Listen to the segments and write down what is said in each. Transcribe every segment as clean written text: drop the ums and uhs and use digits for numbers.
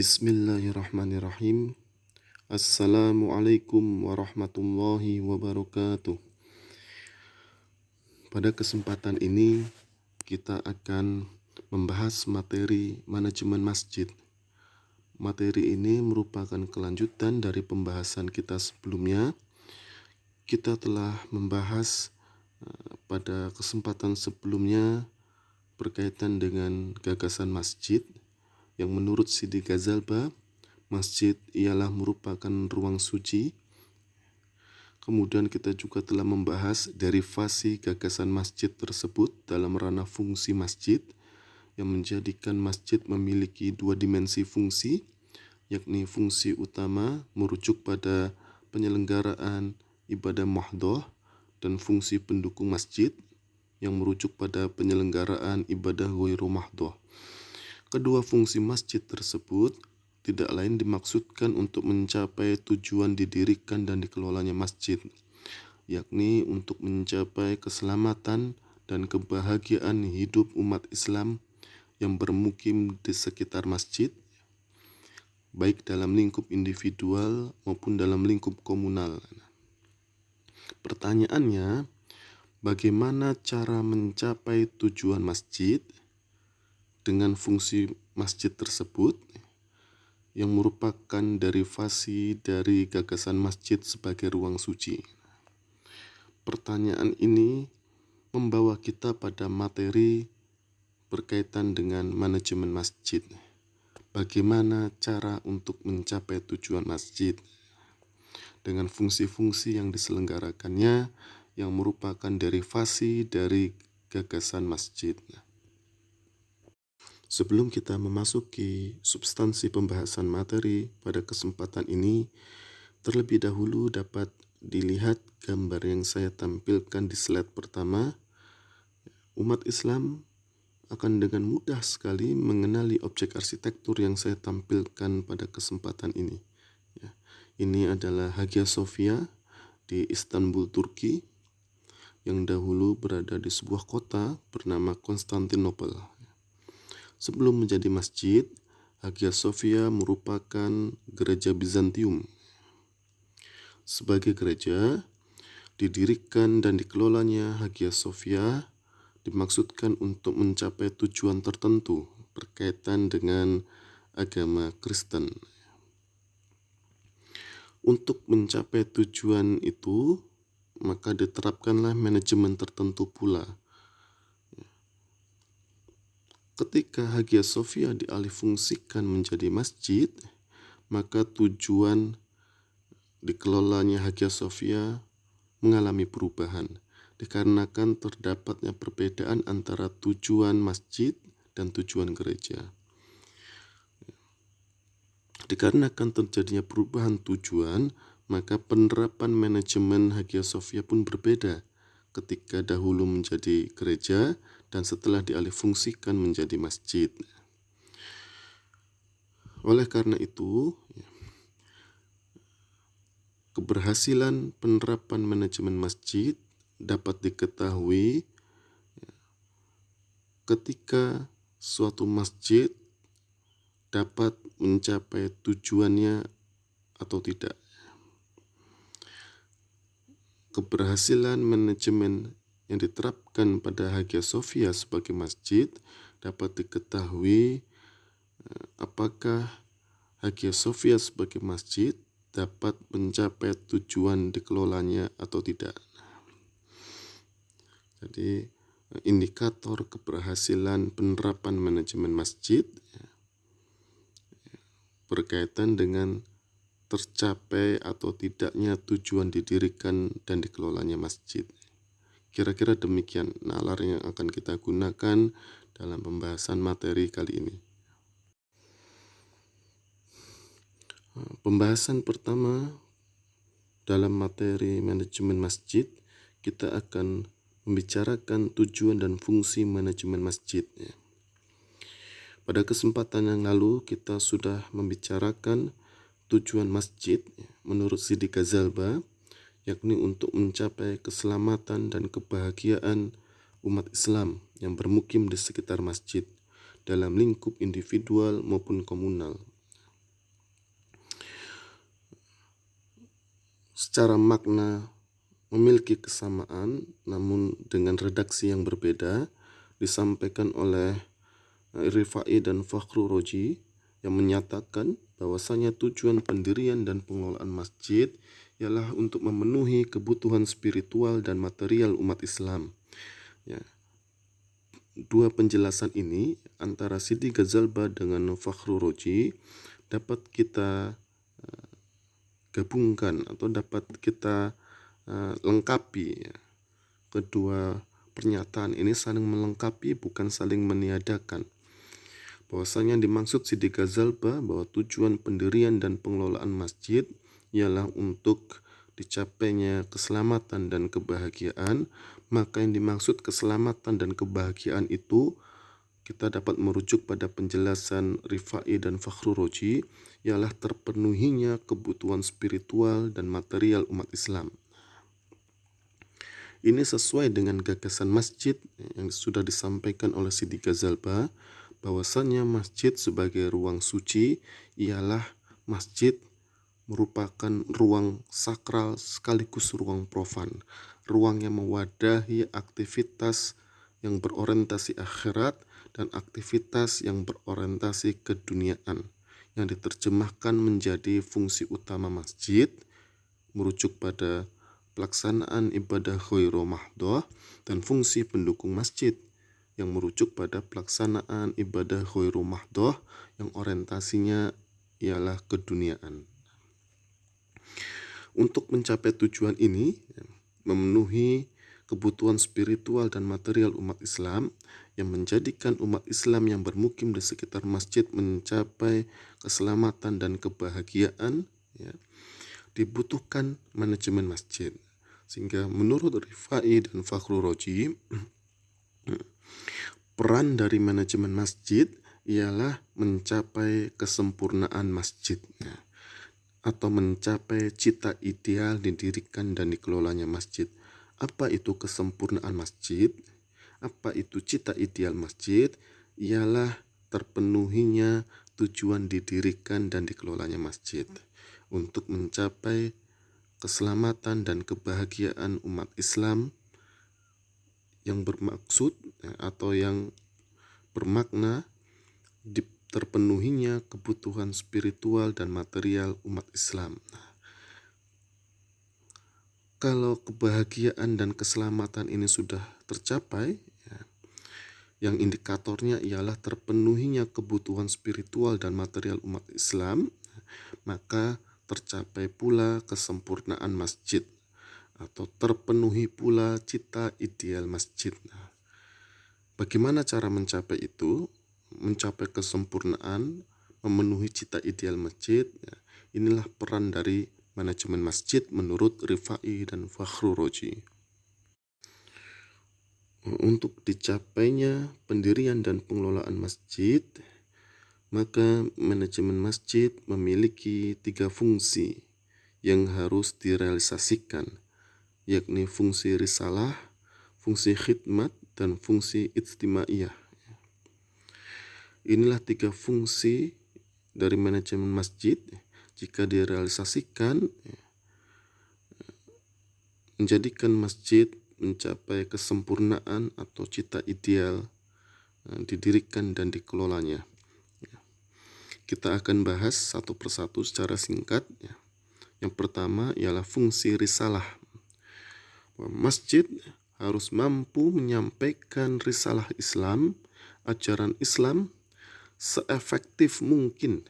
Bismillahirrahmanirrahim. Assalamualaikum warahmatullahi wabarakatuh. Pada kesempatan ini kita akan membahas materi manajemen masjid. Materi ini merupakan kelanjutan dari pembahasan kita sebelumnya. Kita telah membahas pada kesempatan sebelumnya berkaitan dengan gagasan masjid yang menurut Sidi Ghazalba, masjid ialah merupakan ruang suci. Kemudian kita juga telah membahas derivasi gagasan masjid tersebut dalam ranah fungsi masjid yang menjadikan masjid memiliki dua dimensi fungsi, yakni fungsi utama merujuk pada penyelenggaraan ibadah mahdhah dan fungsi pendukung masjid yang merujuk pada penyelenggaraan ibadah ghairu mahdhah. Kedua fungsi masjid tersebut tidak lain dimaksudkan untuk mencapai tujuan didirikan dan dikelolanya masjid, yakni untuk mencapai keselamatan dan kebahagiaan hidup umat Islam yang bermukim di sekitar masjid, baik dalam lingkup individual maupun dalam lingkup komunal. Pertanyaannya, bagaimana cara mencapai tujuan masjid dengan fungsi masjid tersebut yang merupakan derivasi dari gagasan masjid sebagai ruang suci? Pertanyaan ini membawa kita pada materi berkaitan dengan manajemen masjid. Bagaimana cara untuk mencapai tujuan masjid dengan fungsi-fungsi yang diselenggarakannya yang merupakan derivasi dari gagasan masjid. Sebelum kita memasuki substansi pembahasan materi pada kesempatan ini, terlebih dahulu dapat dilihat gambar yang saya tampilkan di slide pertama. Umat Islam akan dengan mudah sekali mengenali objek arsitektur yang saya tampilkan pada kesempatan ini. Ini adalah Hagia Sophia di Istanbul, Turki, yang dahulu berada di sebuah kota bernama Konstantinopel. Sebelum menjadi masjid, Hagia Sophia merupakan gereja Bizantium. Sebagai gereja, didirikan dan dikelolanya Hagia Sophia dimaksudkan untuk mencapai tujuan tertentu berkaitan dengan agama Kristen. Untuk mencapai tujuan itu, maka diterapkanlah manajemen tertentu pula. Ketika Hagia Sophia dialihfungsikan menjadi masjid, maka tujuan dikelolanya Hagia Sophia mengalami perubahan dikarenakan terdapatnya perbedaan antara tujuan masjid dan tujuan gereja. Dikarenakan terjadinya perubahan tujuan, maka penerapan manajemen Hagia Sophia pun berbeda ketika dahulu menjadi gereja dan setelah dialihfungsikan menjadi masjid. Oleh karena itu, keberhasilan penerapan manajemen masjid dapat diketahui ketika suatu masjid dapat mencapai tujuannya atau tidak. Keberhasilan manajemen yang diterapkan pada Hagia Sophia sebagai masjid dapat diketahui apakah Hagia Sophia sebagai masjid dapat mencapai tujuan dikelolanya atau tidak. Jadi indikator keberhasilan penerapan manajemen masjid berkaitan dengan tercapai atau tidaknya tujuan didirikan dan dikelolanya masjid. Kira-kira demikian nalar yang akan kita gunakan dalam pembahasan materi kali ini. Pembahasan pertama dalam materi manajemen masjid, kita akan membicarakan tujuan dan fungsi manajemen masjid. Pada kesempatan yang lalu kita sudah membicarakan tujuan masjid menurut Sidi Ghazalba, yakni untuk mencapai keselamatan dan kebahagiaan umat Islam yang bermukim di sekitar masjid dalam lingkup individual maupun komunal. secara makna memiliki kesamaan, namun dengan redaksi yang berbeda, disampaikan oleh Rifai dan Fakhru Roji yang menyatakan bahwasanya tujuan pendirian dan pengelolaan masjid ialah untuk memenuhi kebutuhan spiritual dan material umat Islam. Ya. Dua penjelasan ini antara Sidi Ghazalba dengan Fakhru Roji dapat kita gabungkan atau dapat kita lengkapi. Ya. Kedua pernyataan ini saling melengkapi, bukan saling meniadakan. Bahwasanya dimaksud Sidi Ghazalba bahwa tujuan pendirian dan pengelolaan masjid ialah untuk dicapainya keselamatan dan kebahagiaan, maka yang dimaksud keselamatan dan kebahagiaan itu kita dapat merujuk pada penjelasan Rifai dan Fakhru Roji ialah terpenuhinya kebutuhan spiritual dan material umat Islam. Ini sesuai dengan gagasan masjid yang sudah disampaikan oleh Sidi Ghazalba, bahwasannya masjid sebagai ruang suci ialah masjid merupakan ruang sakral sekaligus ruang profan, ruang yang mewadahi aktivitas yang berorientasi akhirat dan aktivitas yang berorientasi keduniaan, yang diterjemahkan menjadi fungsi utama masjid merujuk pada pelaksanaan ibadah ghairu mahdhah dan fungsi pendukung masjid yang merujuk pada pelaksanaan ibadah ghairu mahdhah yang orientasinya ialah keduniaan. Untuk mencapai tujuan ini, memenuhi kebutuhan spiritual dan material umat Islam yang menjadikan umat Islam yang bermukim di sekitar masjid mencapai keselamatan dan kebahagiaan, ya, dibutuhkan manajemen masjid. Sehingga menurut Rifai dan Fakhru Roji, peran dari manajemen masjid ialah mencapai kesempurnaan masjid, ya, atau mencapai cita ideal didirikan dan dikelolanya masjid. Apa itu kesempurnaan masjid? Apa itu cita ideal masjid? Ialah terpenuhinya tujuan didirikan dan dikelolanya masjid untuk mencapai keselamatan dan kebahagiaan umat Islam yang bermaksud atau yang bermakna terpenuhinya kebutuhan spiritual dan material umat Islam. Kalau kebahagiaan dan keselamatan ini sudah tercapai, ya, yang indikatornya ialah terpenuhinya kebutuhan spiritual dan material umat Islam, maka tercapai pula kesempurnaan masjid atau terpenuhi pula cita ideal masjid. Bagaimana cara mencapai itu? Mencapai kesempurnaan, memenuhi cita ideal masjid, ya, inilah peran dari manajemen masjid menurut Rifai dan Fakhru Roji. Untuk dicapainya pendirian dan pengelolaan masjid, maka manajemen masjid memiliki 3 fungsi yang harus direalisasikan, yakni fungsi risalah, fungsi khidmat, dan fungsi ijtimaiyah. Inilah 3 fungsi dari manajemen masjid. Jika direalisasikan, menjadikan masjid mencapai kesempurnaan atau cita ideal didirikan dan dikelolanya. Kita akan bahas satu persatu secara singkat. Yang pertama ialah fungsi risalah. Masjid harus mampu menyampaikan risalah Islam, ajaran Islam seefektif mungkin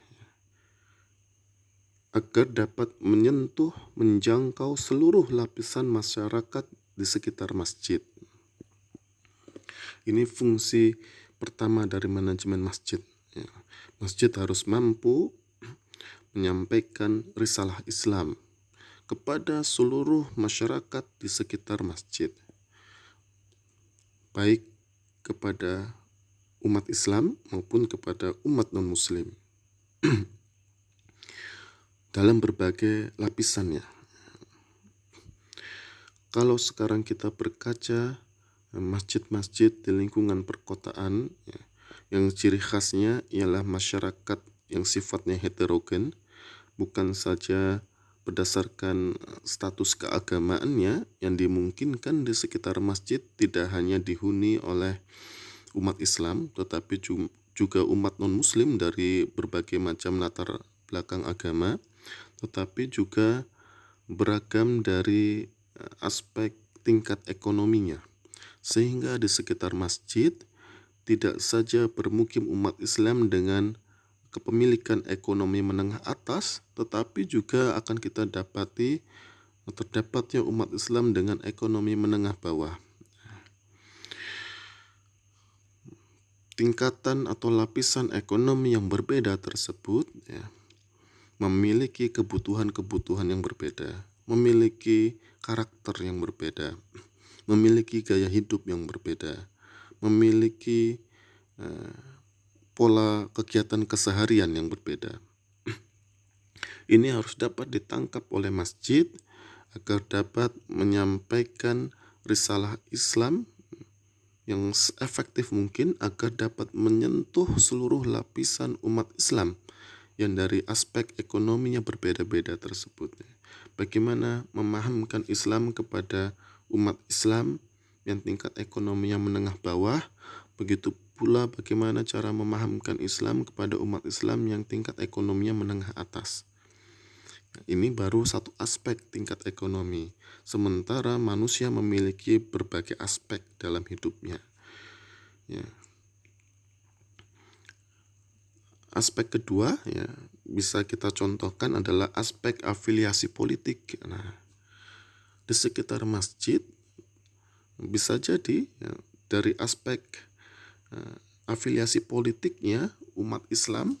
agar dapat menyentuh, menjangkau seluruh lapisan masyarakat di sekitar masjid. Ini fungsi pertama dari manajemen masjid. Masjid harus mampu menyampaikan risalah Islam kepada seluruh masyarakat di sekitar masjid, baik kepada umat Islam maupun kepada umat non-muslim dalam berbagai lapisannya. Kalau sekarang kita berkaca masjid-masjid di lingkungan perkotaan, yang ciri khasnya ialah masyarakat yang sifatnya heterogen, bukan saja berdasarkan status keagamaannya yang dimungkinkan di sekitar masjid tidak hanya dihuni oleh umat Islam, tetapi juga umat non-Muslim dari berbagai macam latar belakang agama, tetapi juga beragam dari aspek tingkat ekonominya. Sehingga di sekitar masjid tidak saja bermukim umat Islam dengan kepemilikan ekonomi menengah atas, tetapi juga akan kita dapati terdapatnya umat Islam dengan ekonomi menengah bawah. Tingkatan atau lapisan ekonomi yang berbeda tersebut memiliki kebutuhan-kebutuhan yang berbeda, memiliki karakter yang berbeda, memiliki gaya hidup yang berbeda, memiliki pola kegiatan keseharian yang berbeda. Ini harus dapat ditangkap oleh masjid agar dapat menyampaikan risalah Islam yang efektif mungkin agar dapat menyentuh seluruh lapisan umat Islam yang dari aspek ekonominya berbeda-beda tersebut. Bagaimana memahamkan Islam kepada umat Islam yang tingkat ekonominya menengah bawah, begitu pula bagaimana cara memahamkan Islam kepada umat Islam yang tingkat ekonominya menengah atas. Ini baru satu aspek tingkat ekonomi, sementara manusia memiliki berbagai aspek dalam hidupnya. Aspek kedua bisa kita contohkan adalah aspek afiliasi politik. Nah, di sekitar masjid bisa jadi dari aspek afiliasi politiknya umat Islam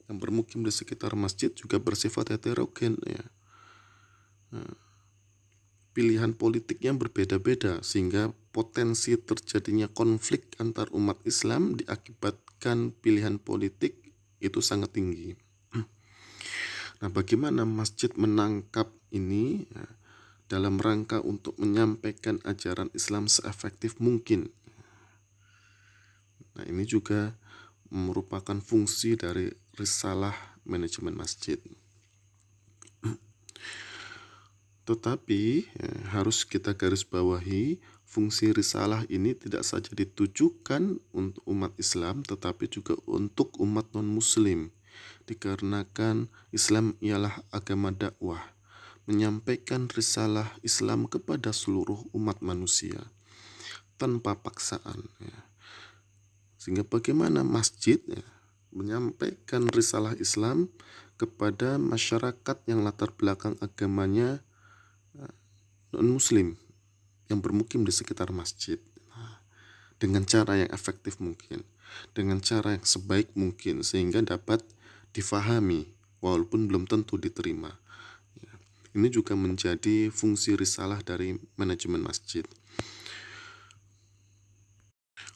yang bermukim di sekitar masjid juga bersifat heterogen pilihan politiknya berbeda-beda sehingga potensi terjadinya konflik antar umat Islam diakibatkan pilihan politik itu sangat tinggi. Nah, bagaimana masjid menangkap ini dalam rangka untuk menyampaikan ajaran Islam seefektif mungkin? Nah, ini juga merupakan fungsi dari risalah manajemen masjid. Tetapi harus kita garis bawahi, fungsi risalah ini tidak saja ditujukan untuk umat Islam tetapi juga untuk umat non-Muslim, dikarenakan Islam ialah agama dakwah, menyampaikan risalah Islam kepada seluruh umat manusia tanpa paksaan. Sehingga bagaimana masjid menyampaikan risalah Islam kepada masyarakat yang latar belakang agamanya non-Muslim yang bermukim di sekitar masjid dengan cara yang efektif mungkin, dengan cara yang sebaik mungkin sehingga dapat difahami walaupun belum tentu diterima. Ini juga menjadi fungsi risalah dari manajemen masjid.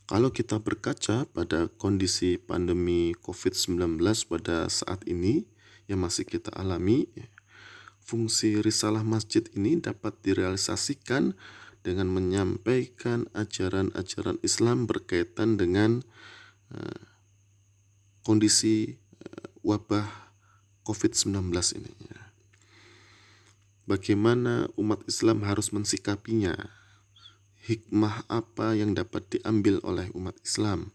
Kalau kita berkaca pada kondisi pandemi COVID-19 pada saat ini yang masih kita alami, fungsi risalah masjid ini dapat direalisasikan dengan menyampaikan ajaran-ajaran Islam berkaitan dengan kondisi wabah COVID-19 ini. Bagaimana umat Islam harus mensikapinya, hikmah apa yang dapat diambil oleh umat Islam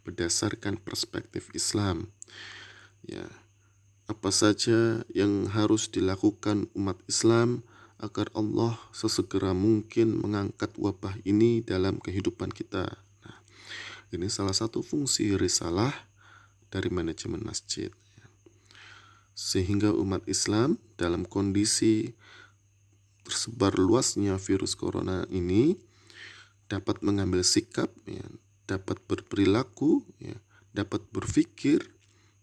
berdasarkan perspektif Islam. Apa saja yang harus dilakukan umat Islam agar Allah sesegera mungkin mengangkat wabah ini dalam kehidupan kita. Nah, ini salah satu fungsi risalah dari manajemen masjid. Sehingga umat Islam dalam kondisi tersebar luasnya virus corona ini dapat mengambil sikap, dapat berperilaku, dapat berpikir,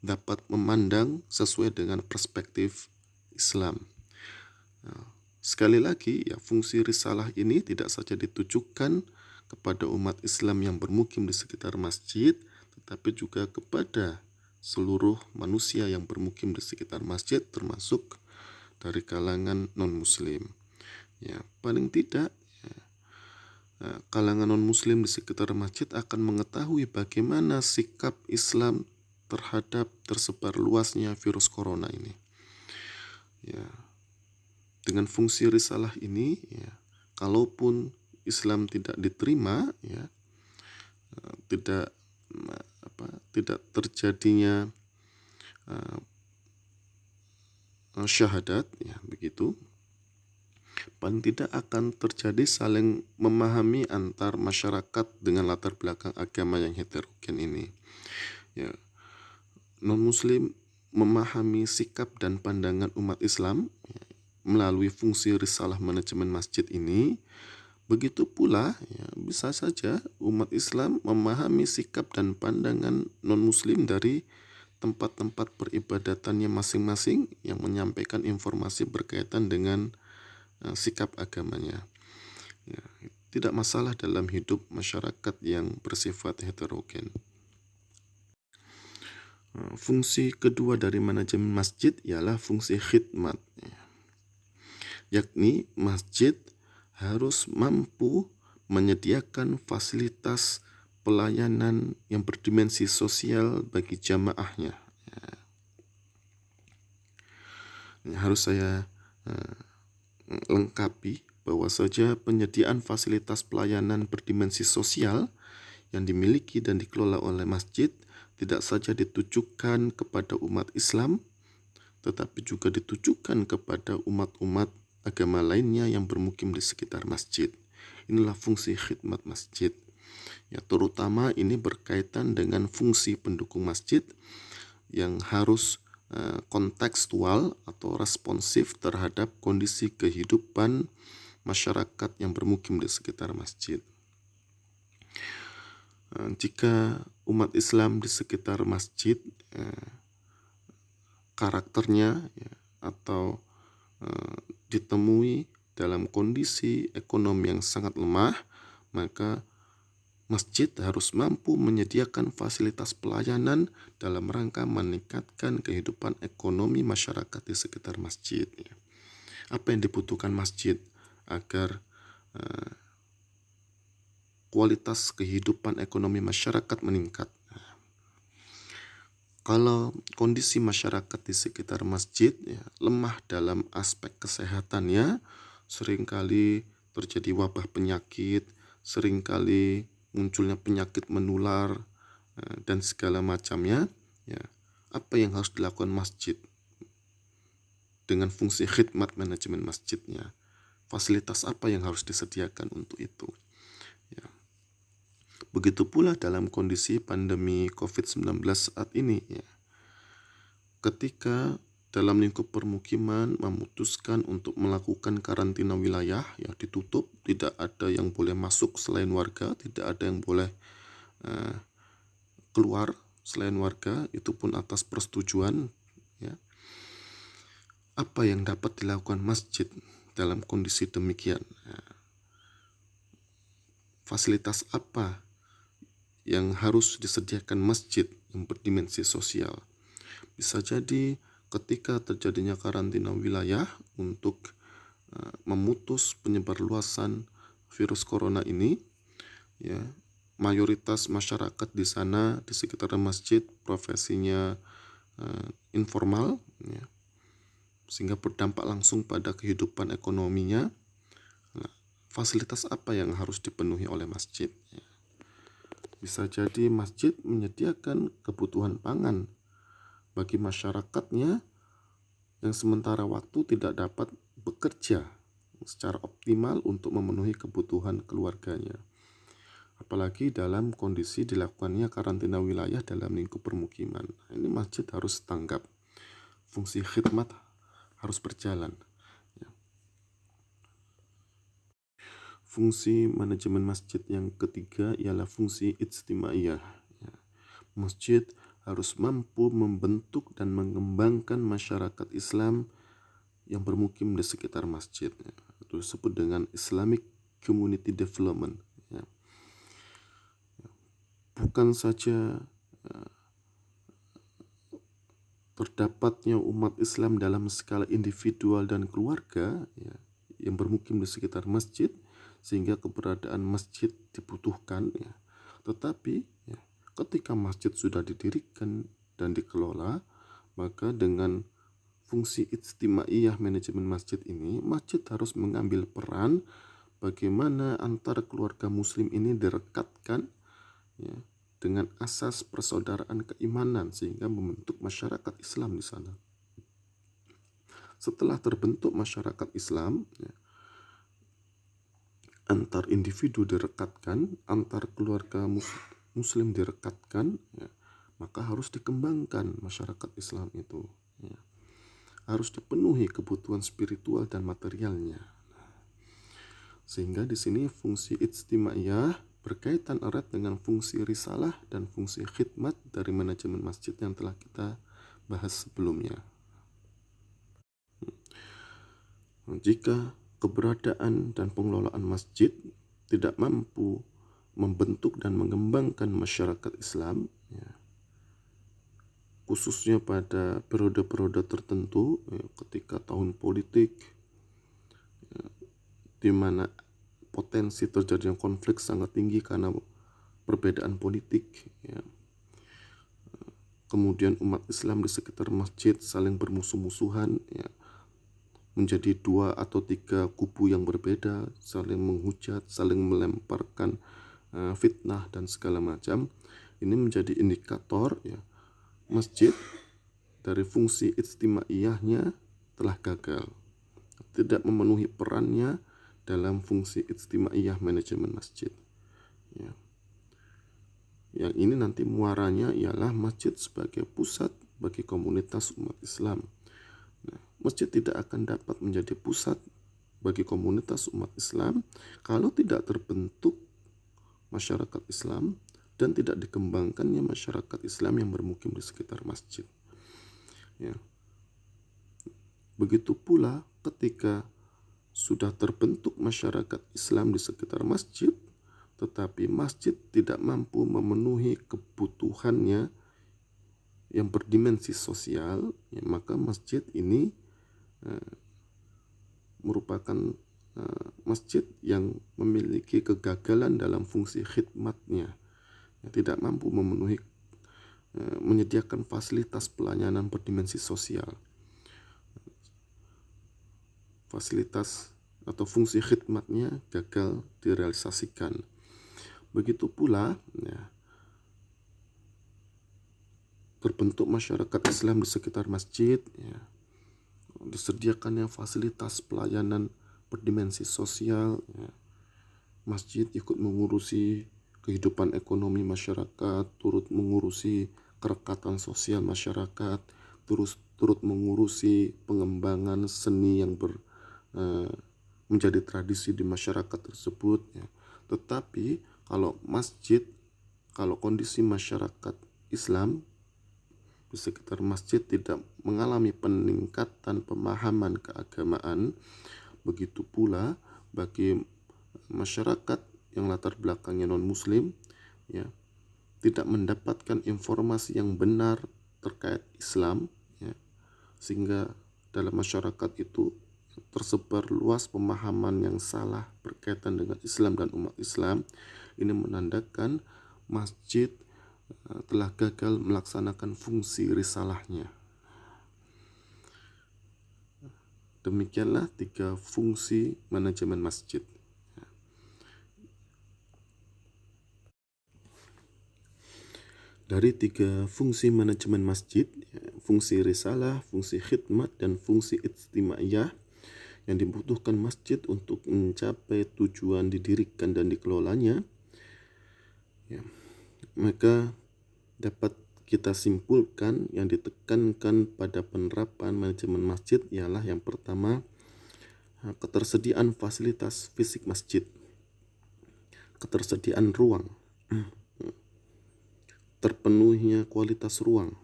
dapat memandang sesuai dengan perspektif Islam. Sekali lagi, fungsi risalah ini tidak saja ditujukan kepada umat Islam yang bermukim di sekitar masjid, tetapi juga kepada seluruh manusia yang bermukim di sekitar masjid, termasuk dari kalangan non-Muslim. Paling tidak kalangan non-Muslim di sekitar masjid akan mengetahui bagaimana sikap Islam terhadap tersebar luasnya virus corona ini. Ya, dengan fungsi risalah ini, ya, kalaupun Islam tidak diterima, ya, tidak tidak terjadinya syahadat, ya begitu, paling tidak akan terjadi saling memahami antar masyarakat dengan latar belakang agama yang heterogen ini. Ya, non-muslim memahami sikap dan pandangan umat Islam, ya, melalui fungsi risalah manajemen masjid ini. Begitu pula, ya, bisa saja umat Islam memahami sikap dan pandangan non-muslim dari tempat-tempat peribadatannya masing-masing yang menyampaikan informasi berkaitan dengan sikap agamanya. Ya, tidak masalah dalam hidup masyarakat yang bersifat heterogen. Fungsi kedua dari manajemen masjid ialah fungsi khidmat, yakni masjid harus mampu menyediakan fasilitas pelayanan yang berdimensi sosial bagi jamaahnya. Harus saya lengkapi bahwa saja penyediaan fasilitas pelayanan berdimensi sosial yang dimiliki dan dikelola oleh masjid tidak saja ditujukan kepada umat Islam, tetapi juga ditujukan kepada umat-umat agama lainnya yang bermukim di sekitar masjid. Inilah fungsi khidmat masjid. Ya, terutama ini berkaitan dengan fungsi pendukung masjid yang harus kontekstual atau responsif terhadap kondisi kehidupan masyarakat yang bermukim di sekitar masjid. Jika umat Islam di sekitar masjid karakternya, ya, atau ditemui dalam kondisi ekonomi yang sangat lemah, maka masjid harus mampu menyediakan fasilitas pelayanan dalam rangka meningkatkan kehidupan ekonomi masyarakat di sekitar masjid. Apa yang dibutuhkan masjid agar kualitas kehidupan ekonomi masyarakat meningkat? Kalau kondisi masyarakat di sekitar masjid, ya, lemah dalam aspek kesehatannya, seringkali terjadi wabah penyakit, seringkali munculnya penyakit menular, dan segala macamnya, ya, apa yang harus dilakukan masjid dengan fungsi khidmat manajemen masjidnya? Fasilitas apa yang harus disediakan untuk itu? Ya. Begitu pula dalam kondisi pandemi COVID-19 saat ini, ya. Ketika dalam lingkup permukiman memutuskan untuk melakukan karantina wilayah, ya ditutup, tidak ada yang boleh masuk selain warga, tidak ada yang boleh keluar selain warga, itu pun atas persetujuan, ya. Apa yang dapat dilakukan masjid dalam kondisi demikian? Ya. Fasilitas apa yang harus disediakan masjid yang berdimensi sosial? Bisa jadi ketika terjadinya karantina wilayah untuk memutus penyebarluasan virus corona ini, ya, mayoritas masyarakat di sana di sekitar masjid profesinya informal, ya, sehingga berdampak langsung pada kehidupan ekonominya. Nah, fasilitas apa yang harus dipenuhi oleh masjid? Ya. Bisa jadi masjid menyediakan kebutuhan pangan bagi masyarakatnya yang sementara waktu tidak dapat bekerja secara optimal untuk memenuhi kebutuhan keluarganya. Apalagi dalam kondisi dilakukannya karantina wilayah dalam lingkup permukiman. Ini masjid harus tanggap. Fungsi khidmat harus berjalan. Ya. Fungsi manajemen masjid yang ketiga ialah fungsi ijtimaiyah. Ya. Masjid harus mampu membentuk dan mengembangkan masyarakat Islam yang bermukim di sekitar masjid. Ya. Itu disebut dengan Islamic Community Development. Ya. Bukan saja terdapatnya umat Islam dalam skala individual dan keluarga, ya, yang bermukim di sekitar masjid, sehingga keberadaan masjid dibutuhkan, ya. Tetapi, ya, ketika masjid sudah didirikan dan dikelola, maka dengan fungsi ijtimaiyah manajemen masjid ini, masjid harus mengambil peran bagaimana antar keluarga muslim ini direkatkan, ya, dengan asas persaudaraan keimanan sehingga membentuk masyarakat Islam di sana. Setelah terbentuk masyarakat Islam, ya, antar individu direkatkan, antar keluarga muslim direkatkan, ya, maka harus dikembangkan masyarakat Islam itu, ya. Harus dipenuhi kebutuhan spiritual dan materialnya. Sehingga di sini fungsi ijtimaiyah berkaitan erat dengan fungsi risalah dan fungsi khidmat dari manajemen masjid yang telah kita bahas sebelumnya. Jika keberadaan dan pengelolaan masjid tidak mampu membentuk dan mengembangkan masyarakat Islam, ya, khususnya pada periode-periode tertentu, ya, ketika tahun politik, ya, di mana potensi terjadinya konflik sangat tinggi karena perbedaan politik, ya. Kemudian umat Islam di sekitar masjid saling bermusuh-musuhan, ya, menjadi 2 atau 3 kubu yang berbeda, saling menghujat, saling melemparkan fitnah dan segala macam. Ini menjadi indikator, ya, masjid dari fungsi ijtimaiyahnya telah gagal, tidak memenuhi perannya dalam fungsi ijtimaiyah manajemen masjid, ya. Yang ini nanti muaranya ialah masjid sebagai pusat bagi komunitas umat Islam. Nah, masjid tidak akan dapat menjadi pusat bagi komunitas umat Islam kalau tidak terbentuk masyarakat Islam dan tidak dikembangkannya masyarakat Islam yang bermukim di sekitar masjid, ya. Begitu pula ketika sudah terbentuk masyarakat Islam di sekitar masjid, tetapi masjid tidak mampu memenuhi kebutuhannya yang berdimensi sosial, ya, maka masjid ini merupakan masjid yang memiliki kegagalan dalam fungsi khidmatnya, ya, tidak mampu memenuhi menyediakan fasilitas pelayanan berdimensi sosial. Fasilitas atau fungsi khidmatnya gagal direalisasikan. Begitu pula, ya, terbentuk masyarakat Islam di sekitar masjid, ya, disediakannya fasilitas pelayanan berdimensi sosial, ya. Masjid ikut mengurusi kehidupan ekonomi masyarakat, turut mengurusi kerekatan sosial masyarakat, turut mengurusi pengembangan seni yang menjadi tradisi di masyarakat tersebut, ya. Tetapi kalau kondisi masyarakat Islam di sekitar masjid tidak mengalami peningkatan pemahaman keagamaan, begitu pula bagi masyarakat yang latar belakangnya non-muslim, ya, tidak mendapatkan informasi yang benar terkait Islam, ya, sehingga dalam masyarakat itu tersebar luas pemahaman yang salah berkaitan dengan Islam dan umat Islam. Ini menandakan masjid telah gagal melaksanakan fungsi risalahnya. Demikianlah 3 fungsi manajemen masjid. Dari 3 fungsi manajemen masjid, fungsi risalah, fungsi khidmat, dan fungsi ijtimaiyah yang dibutuhkan masjid untuk mencapai tujuan didirikan dan dikelolanya, ya, maka dapat kita simpulkan yang ditekankan pada penerapan manajemen masjid ialah yang pertama, ketersediaan fasilitas fisik masjid, ketersediaan ruang, terpenuhinya kualitas ruang,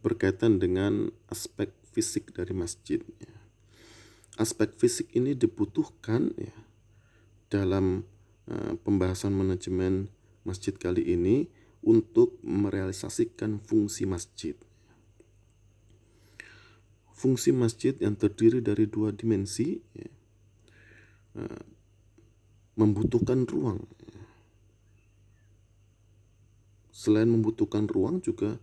berkaitan dengan aspek fisik dari masjid, ya. Aspek fisik ini dibutuhkan, ya, dalam pembahasan manajemen masjid kali ini untuk merealisasikan fungsi masjid. Fungsi masjid yang terdiri dari 2 dimensi, ya, membutuhkan ruang. Selain membutuhkan ruang juga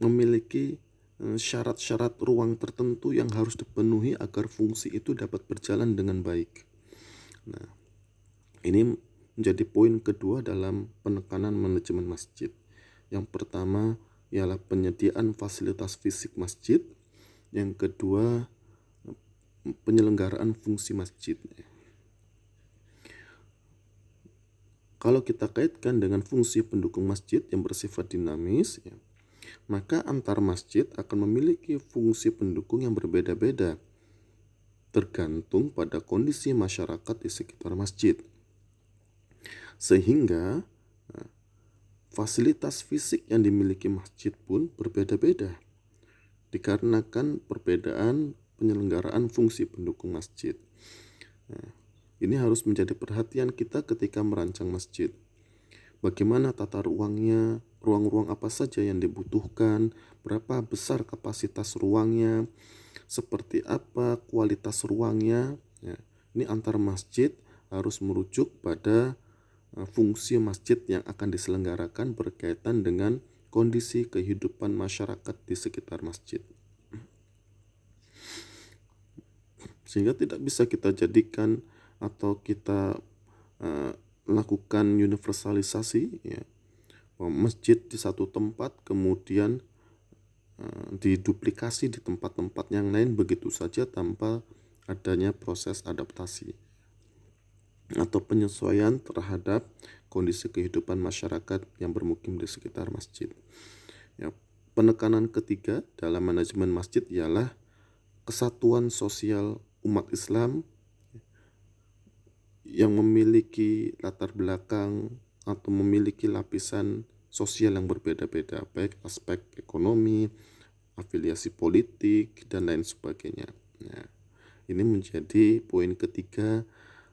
memiliki syarat-syarat ruang tertentu yang harus dipenuhi agar fungsi itu dapat berjalan dengan baik. Nah, ini menjadi poin kedua dalam penekanan manajemen masjid. Yang pertama ialah penyediaan fasilitas fisik masjid. Yang kedua, penyelenggaraan fungsi masjid. Kalau kita kaitkan dengan fungsi pendukung masjid yang bersifat dinamis, maka antar masjid akan memiliki fungsi pendukung yang berbeda-beda, tergantung pada kondisi masyarakat di sekitar masjid. Sehingga fasilitas fisik yang dimiliki masjid pun berbeda-beda, dikarenakan perbedaan penyelenggaraan fungsi pendukung masjid. Ini harus menjadi perhatian kita ketika merancang masjid. Bagaimana tata ruangnya, ruang-ruang apa saja yang dibutuhkan, berapa besar kapasitas ruangnya, seperti apa kualitas ruangnya. Ini antar masjid harus merujuk pada fungsi masjid yang akan diselenggarakan berkaitan dengan kondisi kehidupan masyarakat di sekitar masjid. Sehingga tidak bisa kita jadikan atau kita lakukan universalisasi, masjid di satu tempat kemudian diduplikasi di tempat-tempat yang lain begitu saja tanpa adanya proses adaptasi atau penyesuaian terhadap kondisi kehidupan masyarakat yang bermukim di sekitar masjid. Penekanan ketiga dalam manajemen masjid ialah kesatuan sosial umat Islam yang memiliki latar belakang atau memiliki lapisan sosial yang berbeda-beda, baik aspek ekonomi, afiliasi politik, dan lain sebagainya. Ini menjadi poin ketiga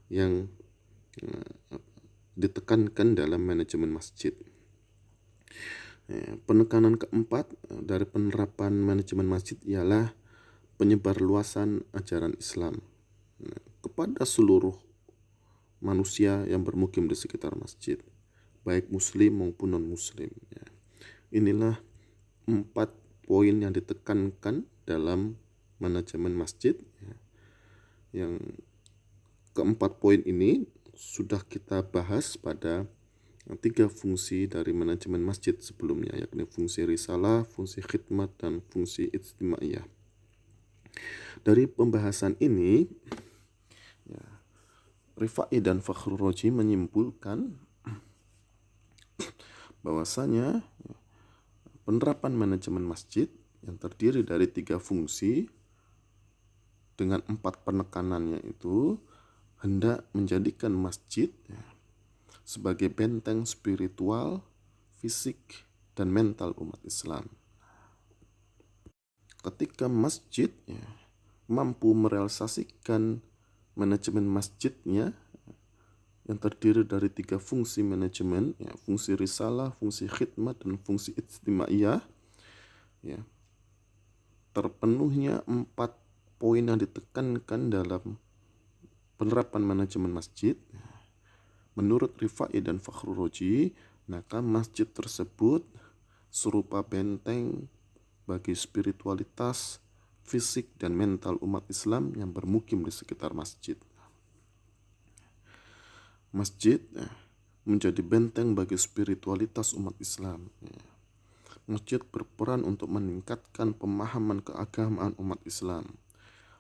yang ditekankan dalam manajemen masjid. Penekanan keempat dari penerapan manajemen masjid ialah penyebarluasan ajaran Islam kepada seluruh manusia yang bermukim di sekitar masjid, baik muslim maupun non-muslim. Inilah 4 poin yang ditekankan dalam manajemen masjid. Yang keempat poin ini sudah kita bahas pada 3 fungsi dari manajemen masjid sebelumnya, yakni fungsi risalah, fungsi khidmat, dan fungsi ijtimaiyah. Dari pembahasan ini, Rifai dan Fakhrul Razi menyimpulkan bahwasanya penerapan manajemen masjid yang terdiri dari 3 fungsi dengan 4 penekanannya itu hendak menjadikan masjid sebagai benteng spiritual, fisik, dan mental umat Islam. Ketika masjid mampu merealisasikan manajemen masjidnya yang terdiri dari 3 fungsi manajemen, fungsi risalah, fungsi khidmat, dan fungsi ijtimaiyah, terpenuhnya 4 poin yang ditekankan dalam penerapan manajemen masjid. Menurut Rifai dan Fakhrul Razi, maka masjid tersebut serupa benteng bagi spiritualitas, fisik, dan mental umat Islam yang bermukim di sekitar masjid. Masjid menjadi benteng bagi spiritualitas umat Islam. Masjid berperan untuk meningkatkan pemahaman keagamaan umat Islam,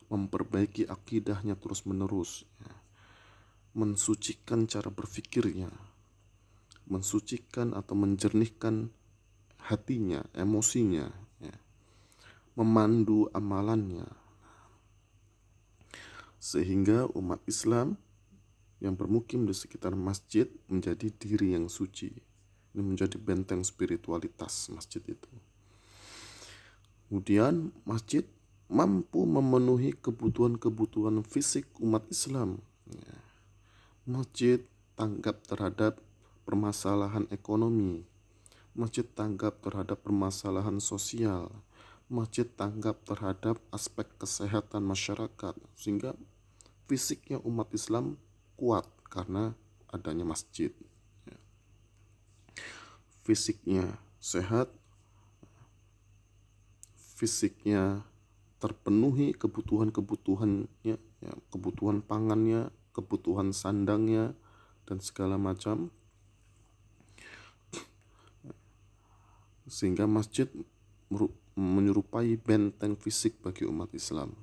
memperbaiki akidahnya terus-menerus, mensucikan cara berpikirnya, mensucikan atau menjernihkan hatinya, emosinya, memandu amalannya, sehingga umat Islam yang bermukim di sekitar masjid menjadi diri yang suci. Ini menjadi benteng spiritualitas masjid itu. Kemudian masjid mampu memenuhi kebutuhan-kebutuhan fisik umat Islam. Masjid tanggap terhadap permasalahan ekonomi. Masjid tanggap terhadap permasalahan sosial. Masjid tanggap terhadap aspek kesehatan masyarakat, sehingga fisiknya umat Islam kuat karena adanya masjid. Fisiknya sehat, fisiknya terpenuhi, kebutuhan-kebutuhannya, ya, kebutuhan pangannya, kebutuhan sandangnya, dan segala macam, sehingga masjid menyerupai benteng fisik bagi umat Islam.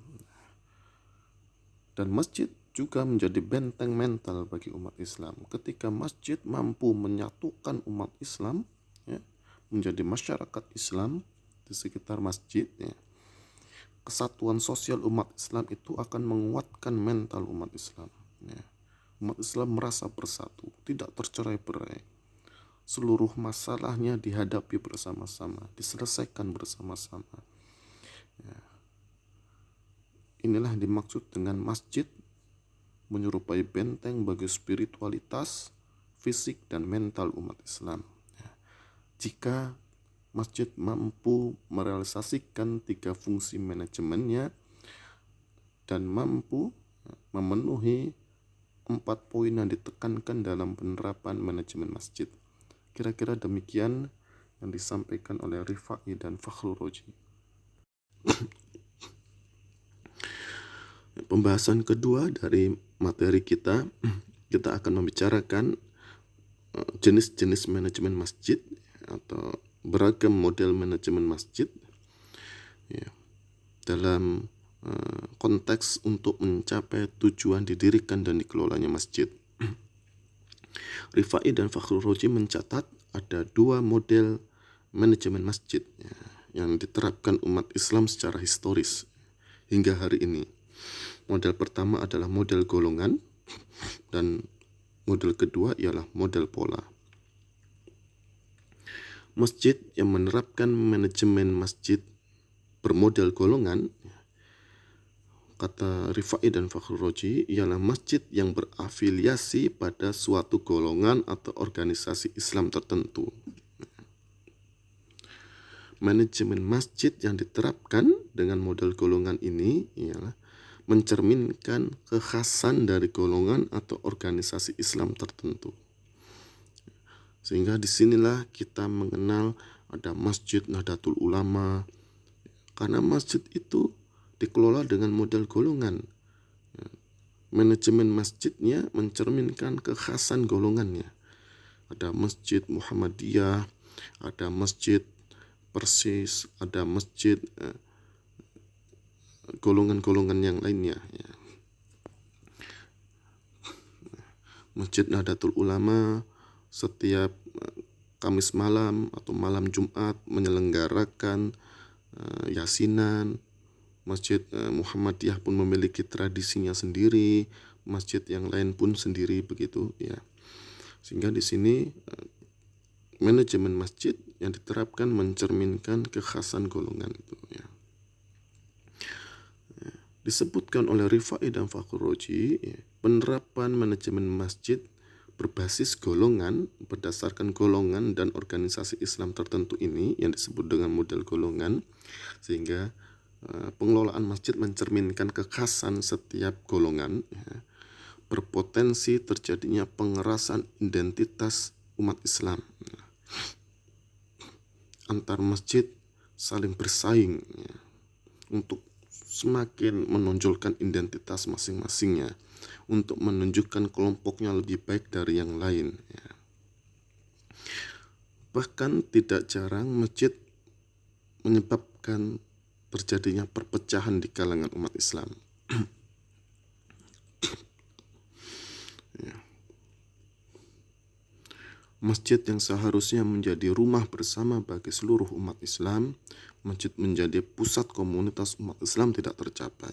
Dan masjid juga menjadi benteng mental bagi umat Islam. Ketika masjid mampu menyatukan umat Islam, ya, menjadi masyarakat Islam di sekitar masjid, ya, kesatuan sosial umat Islam itu akan menguatkan mental umat Islam. Ya. Umat Islam merasa bersatu, tidak tercerai-berai. Seluruh masalahnya dihadapi bersama-sama, diselesaikan bersama-sama. Ya. Inilah yang dimaksud dengan masjid menyerupai benteng bagi spiritualitas, fisik, dan mental umat Islam. Ya. Jika masjid mampu merealisasikan 3 fungsi manajemennya dan mampu memenuhi 4 poin yang ditekankan dalam penerapan manajemen masjid. Kira-kira demikian yang disampaikan oleh Rifai dan Fakhrul Roji. Pembahasan kedua dari materi kita akan membicarakan jenis-jenis manajemen masjid atau beragam model manajemen masjid, ya, dalam konteks untuk mencapai tujuan didirikan dan dikelolanya masjid. Rifai dan Fakhrul Roji mencatat ada 2 model manajemen masjid, ya, yang diterapkan umat Islam secara historis hingga hari ini. Model pertama adalah model golongan dan model kedua ialah model pola. Masjid yang menerapkan manajemen masjid bermodel golongan, kata Rifai dan Fakhrul Roji, ialah masjid yang berafiliasi pada suatu golongan atau organisasi Islam tertentu. Manajemen masjid yang diterapkan dengan model golongan ini ialah mencerminkan kekhasan dari golongan atau organisasi Islam tertentu. Sehingga disinilah kita mengenal ada Masjid Nahdlatul Ulama, karena masjid itu dikelola dengan model golongan. Manajemen masjidnya mencerminkan kekhasan golongannya. Ada Masjid Muhammadiyah, ada Masjid Persis, ada masjid golongan-golongan yang lainnya, ya. Masjid Nahdlatul Ulama setiap Kamis malam atau malam Jumat menyelenggarakan yasinan. Masjid Muhammadiyah pun memiliki tradisinya sendiri, masjid yang lain pun sendiri, begitu, ya. Sehingga di sini manajemen masjid yang diterapkan mencerminkan kekhasan golongan itu, ya. Disebutkan oleh Rifai dan Fakhrul Roji, ya, penerapan manajemen masjid berbasis golongan, berdasarkan golongan dan organisasi Islam tertentu ini yang disebut dengan model golongan, sehingga pengelolaan masjid mencerminkan kekhasan setiap golongan, ya, berpotensi terjadinya pengerasan identitas umat Islam, ya. Antar masjid saling bersaing, ya, untuk semakin menonjolkan identitas masing-masingnya, untuk menunjukkan kelompoknya lebih baik dari yang lain, ya. Bahkan tidak jarang masjid menyebabkan terjadinya perpecahan di kalangan umat Islam. Ya. Masjid yang seharusnya menjadi rumah bersama bagi seluruh umat Islam, masjid menjadi pusat komunitas umat Islam tidak tercapai.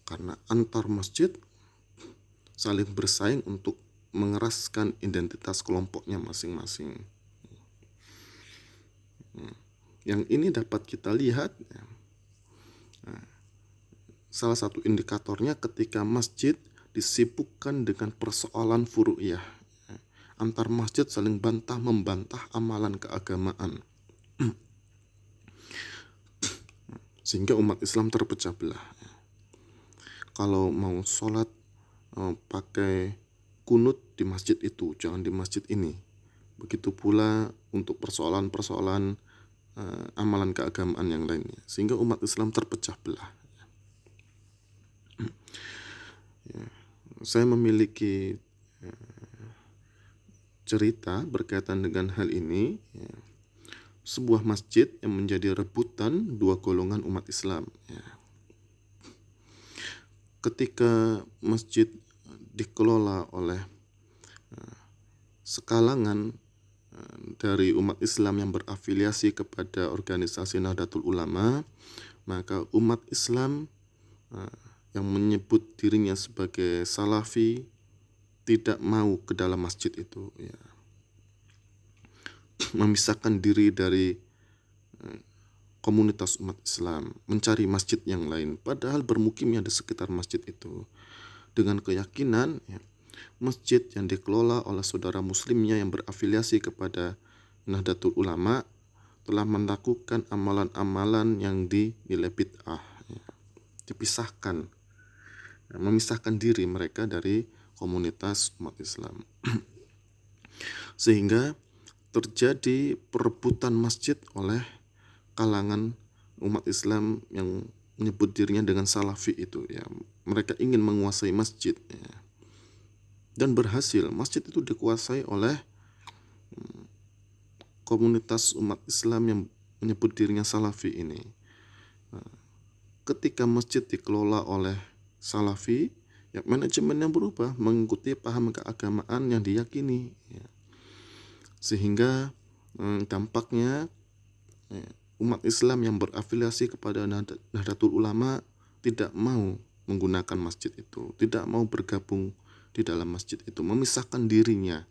Karena antar masjid saling bersaing untuk mengeraskan identitas kelompoknya masing-masing. Yang ini dapat kita lihat, ya, salah satu indikatornya ketika masjid disibukkan dengan persoalan furu'iyah. Antar masjid saling membantah amalan keagamaan, sehingga umat Islam terpecah belah. Kalau mau sholat pakai kunut di masjid itu, jangan di masjid ini. Begitu pula untuk persoalan-persoalan amalan keagamaan yang lainnya, sehingga umat Islam terpecah belah. Saya memiliki cerita berkaitan dengan hal ini, sebuah masjid yang menjadi rebutan dua golongan umat Islam. Ketika masjid dikelola oleh sekalangan dari umat Islam yang berafiliasi kepada organisasi Nahdlatul Ulama, maka umat Islam yang menyebut dirinya sebagai Salafi tidak mau ke dalam masjid itu, memisahkan diri dari komunitas umat Islam, mencari masjid yang lain, padahal bermukimnya di sekitar masjid itu dengan keyakinan masjid yang dikelola oleh saudara muslimnya yang berafiliasi kepada Nahdlatul Ulama telah melakukan amalan-amalan yang dinilai bid'ah, dipisahkan, memisahkan diri mereka dari komunitas umat Islam. Sehingga terjadi perebutan masjid oleh kalangan umat Islam yang menyebut dirinya dengan Salafi itu, mereka ingin menguasai masjid, dan berhasil. Masjid itu dikuasai oleh komunitas umat Islam yang menyebut dirinya Salafi ini. Ketika masjid dikelola oleh Salafi, manajemennya berubah mengikuti paham keagamaan yang diyakini, sehingga dampaknya umat Islam yang berafiliasi kepada Nahdlatul Ulama tidak mau menggunakan masjid itu, tidak mau bergabung di dalam masjid itu, memisahkan dirinya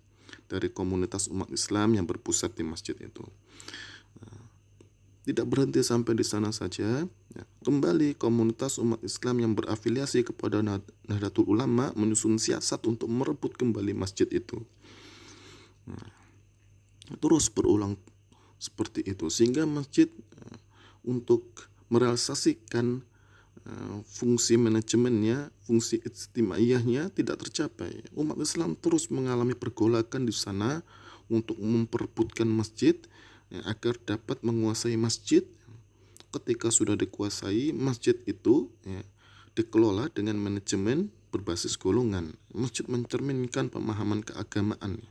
dari komunitas umat Islam yang berpusat di masjid itu. Tidak berhenti sampai di sana saja, kembali komunitas umat Islam yang berafiliasi kepada Nahdlatul Ulama menyusun siasat untuk merebut kembali masjid itu. Terus berulang seperti itu, sehingga masjid untuk merealisasikan fungsi manajemennya, fungsi ijtimaiyahnya tidak tercapai. Umat Islam terus mengalami pergolakan di sana untuk memperebutkan masjid, agar dapat menguasai masjid. Ketika sudah dikuasai, masjid itu dikelola dengan manajemen berbasis golongan. Masjid mencerminkan pemahaman keagamaan,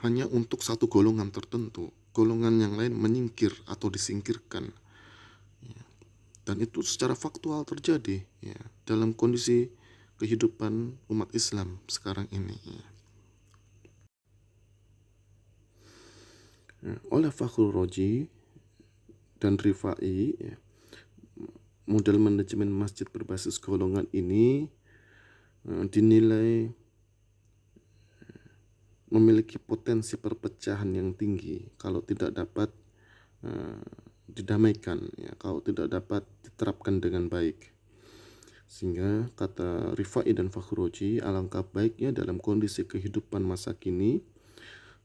hanya untuk satu golongan tertentu, golongan yang lain menyingkir atau disingkirkan. Dan itu secara faktual terjadi dalam kondisi kehidupan umat Islam sekarang ini. Oleh Fakhrul Razi dan Rifai, model manajemen masjid berbasis golongan ini dinilai memiliki potensi perpecahan yang tinggi kalau tidak dapat didamaikan, kalau tidak dapat diterapkan dengan baik. Sehingga kata Rifai dan Fakhrul Razi, alangkah baiknya dalam kondisi kehidupan masa kini,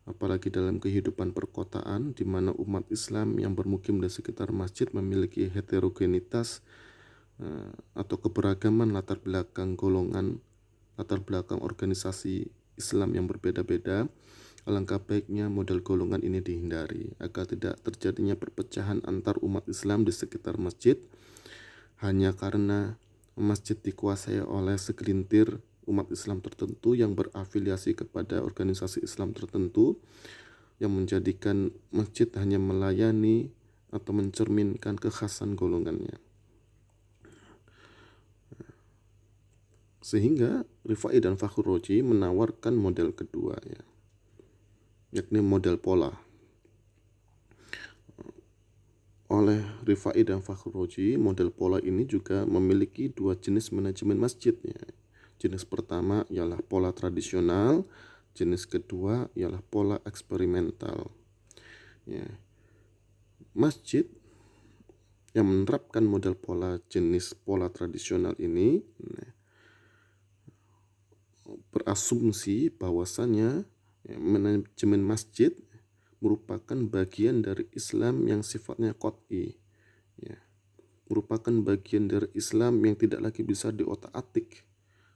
apalagi dalam kehidupan perkotaan di mana umat Islam yang bermukim di sekitar masjid memiliki heterogenitas atau keberagaman latar belakang golongan, latar belakang organisasi Islam yang berbeda-beda, alangkah baiknya model golongan ini dihindari agar tidak terjadinya perpecahan antar umat Islam di sekitar masjid hanya karena masjid dikuasai oleh segelintir umat Islam tertentu yang berafiliasi kepada organisasi Islam tertentu, yang menjadikan masjid hanya melayani atau mencerminkan kekhasan golongannya. Sehingga Rifai dan Fakhrul Razi menawarkan model kedua, yakni model pola. Oleh Rifai dan Fakhrul Razi, model pola ini juga memiliki dua jenis manajemen masjid. Jenis pertama ialah pola tradisional, jenis kedua ialah pola eksperimental. Masjid yang menerapkan model pola jenis pola tradisional ini berasumsi bahwasannya manajemen masjid merupakan bagian dari Islam yang sifatnya qat'i, merupakan bagian dari Islam yang tidak lagi bisa diotak-atik,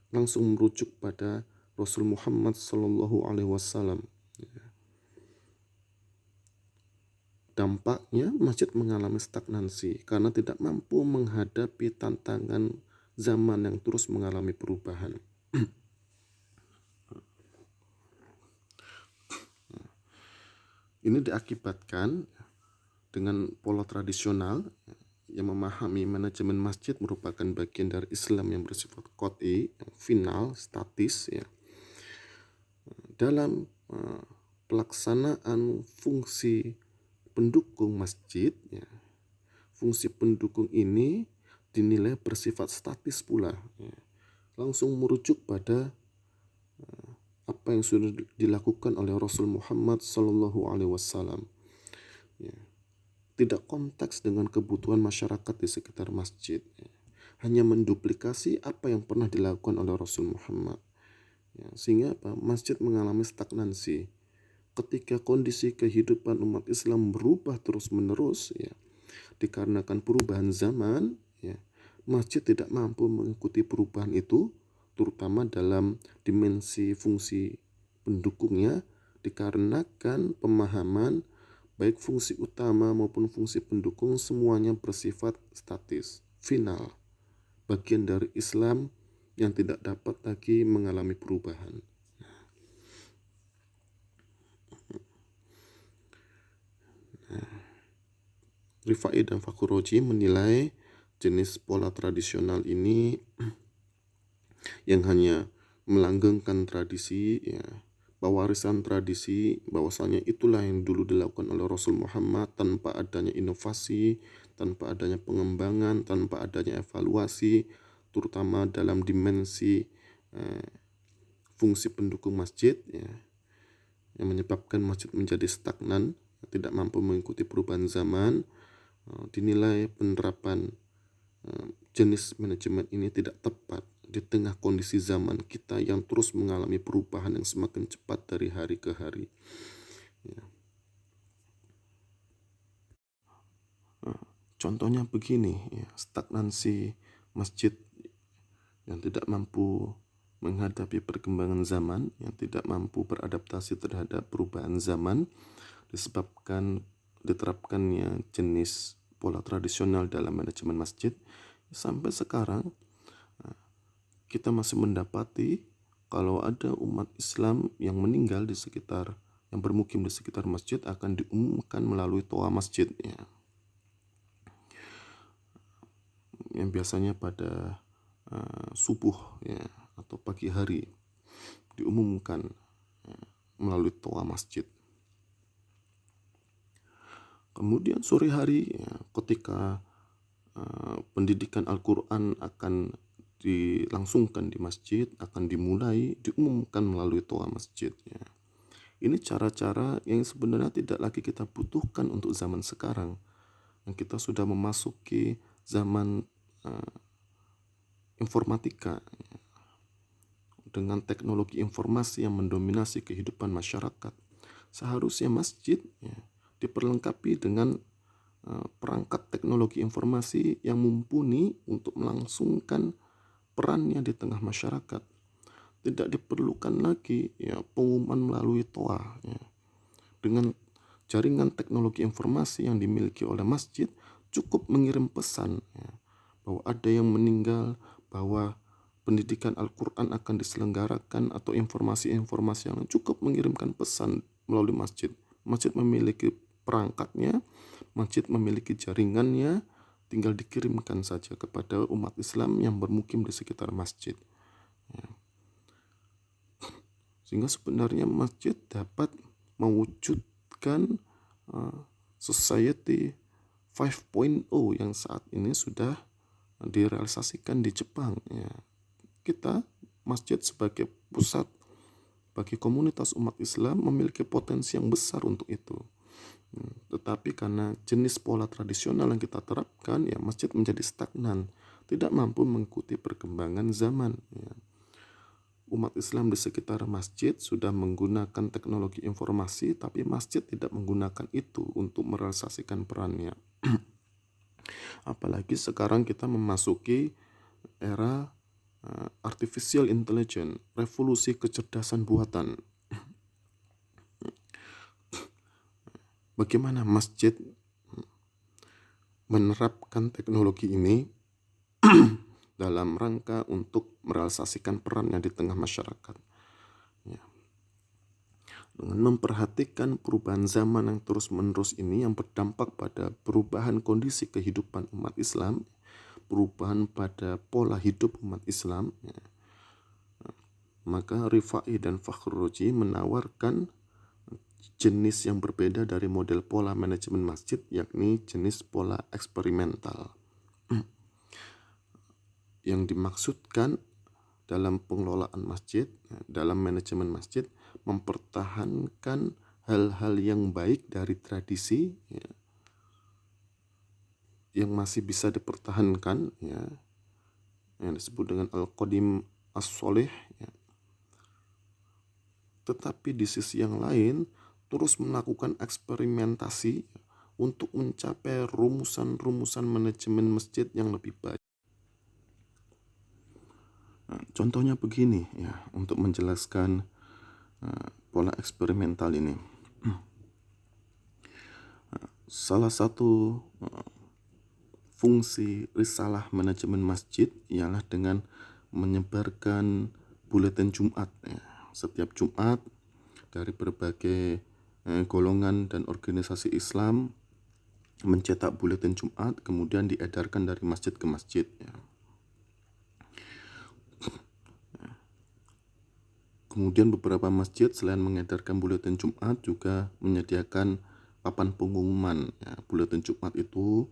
langsung merujuk pada Rasul Muhammad SAW. Dampaknya masjid mengalami stagnansi karena tidak mampu menghadapi tantangan zaman yang terus mengalami perubahan. Ini diakibatkan dengan pola tradisional yang memahami manajemen masjid merupakan bagian dari Islam yang bersifat qat'i, final, statis ya. Dalam pelaksanaan fungsi pendukung masjid ya, fungsi pendukung ini dinilai bersifat statis pula ya. Langsung merujuk pada apa yang sudah dilakukan oleh Rasul Muhammad SAW ya. Tidak konteks dengan kebutuhan masyarakat di sekitar masjid ya. Hanya menduplikasi apa yang pernah dilakukan oleh Rasul Muhammad ya. Sehingga masjid mengalami stagnansi ketika kondisi kehidupan umat Islam berubah terus-menerus ya, dikarenakan perubahan zaman ya, masjid tidak mampu mengikuti perubahan itu, terutama dalam dimensi fungsi pendukungnya, dikarenakan pemahaman baik fungsi utama maupun fungsi pendukung semuanya bersifat statis, final, bagian dari Islam yang tidak dapat lagi mengalami perubahan. Rifai dan Fakuroji menilai jenis pola tradisional ini yang hanya melanggengkan tradisi ya, pewarisan tradisi, bahwasanya itulah yang dulu dilakukan oleh Rasul Muhammad tanpa adanya inovasi, tanpa adanya pengembangan, tanpa adanya evaluasi, terutama dalam dimensi fungsi pendukung masjid ya, yang menyebabkan masjid menjadi stagnan, tidak mampu mengikuti perubahan zaman. Dinilai penerapan jenis manajemen ini tidak tepat di tengah kondisi zaman kita yang terus mengalami perubahan yang semakin cepat dari hari ke hari ya. Contohnya begini ya, stagnansi masjid yang tidak mampu menghadapi perkembangan zaman, yang tidak mampu beradaptasi terhadap perubahan zaman disebabkan diterapkannya jenis pola tradisional dalam manajemen masjid. Sampai sekarang kita masih mendapati kalau ada umat Islam yang meninggal di sekitar, yang bermukim di sekitar masjid, akan diumumkan melalui toa masjid ya, yang biasanya pada subuh ya, atau pagi hari diumumkan melalui toa masjid. Kemudian sore hari ya, ketika pendidikan Al-Quran akan dilangsungkan di masjid, akan dimulai, diumumkan melalui toa masjid ya. Ini cara-cara yang sebenarnya tidak lagi kita butuhkan untuk zaman sekarang, yang kita sudah memasuki zaman informatika ya, dengan teknologi informasi yang mendominasi kehidupan masyarakat. Seharusnya masjid ya, diperlengkapi dengan perangkat teknologi informasi yang mumpuni untuk melangsungkan perannya di tengah masyarakat. Tidak diperlukan lagi ya pengumuman melalui toa ya. Dengan jaringan teknologi informasi yang dimiliki oleh masjid, cukup mengirim pesan ya, bahwa ada yang meninggal, bahwa pendidikan Al-Quran akan diselenggarakan, atau informasi-informasi yang cukup mengirimkan pesan melalui masjid. Masjid memiliki perangkatnya, masjid memiliki jaringannya, tinggal dikirimkan saja kepada umat Islam yang bermukim di sekitar masjid ya. Sehingga sebenarnya masjid dapat mewujudkan society 5.0 yang saat ini sudah direalisasikan di Jepang ya. Kita masjid sebagai pusat bagi komunitas umat Islam memiliki potensi yang besar untuk itu. Tetapi karena jenis pola tradisional yang kita terapkan ya, masjid menjadi stagnan, tidak mampu mengikuti perkembangan zaman ya. Umat Islam di sekitar masjid sudah menggunakan teknologi informasi, tapi masjid tidak menggunakan itu untuk merealisasikan perannya. Apalagi sekarang kita memasuki era artificial intelligence, revolusi kecerdasan buatan. bagaimana masjid menerapkan teknologi ini dalam rangka untuk merealisasikan perannya di tengah masyarakat. Ya. Dengan memperhatikan perubahan zaman yang terus-menerus ini yang berdampak pada perubahan kondisi kehidupan umat Islam, perubahan pada pola hidup umat Islam, ya, maka Rifai dan Fakhruji menawarkan jenis yang berbeda dari model pola manajemen masjid, yakni jenis pola eksperimental. Yang dimaksudkan dalam pengelolaan masjid, dalam manajemen masjid, mempertahankan hal-hal yang baik dari tradisi, ya, yang masih bisa dipertahankan, ya, yang disebut dengan Al-Qadim As-Soleh, ya. Tetapi di sisi yang lain terus melakukan eksperimentasi untuk mencapai rumusan-rumusan manajemen masjid yang lebih baik. Nah, contohnya begini, ya, untuk menjelaskan pola eksperimental ini. Salah satu fungsi risalah manajemen masjid ialah dengan menyebarkan buletin Jumat, ya. Setiap Jumat dari berbagai golongan dan organisasi Islam mencetak buletin Jumat, kemudian diedarkan dari masjid ke masjid, ya. Kemudian beberapa masjid selain mengedarkan buletin Jumat juga menyediakan papan pengumuman, ya. Buletin Jumat itu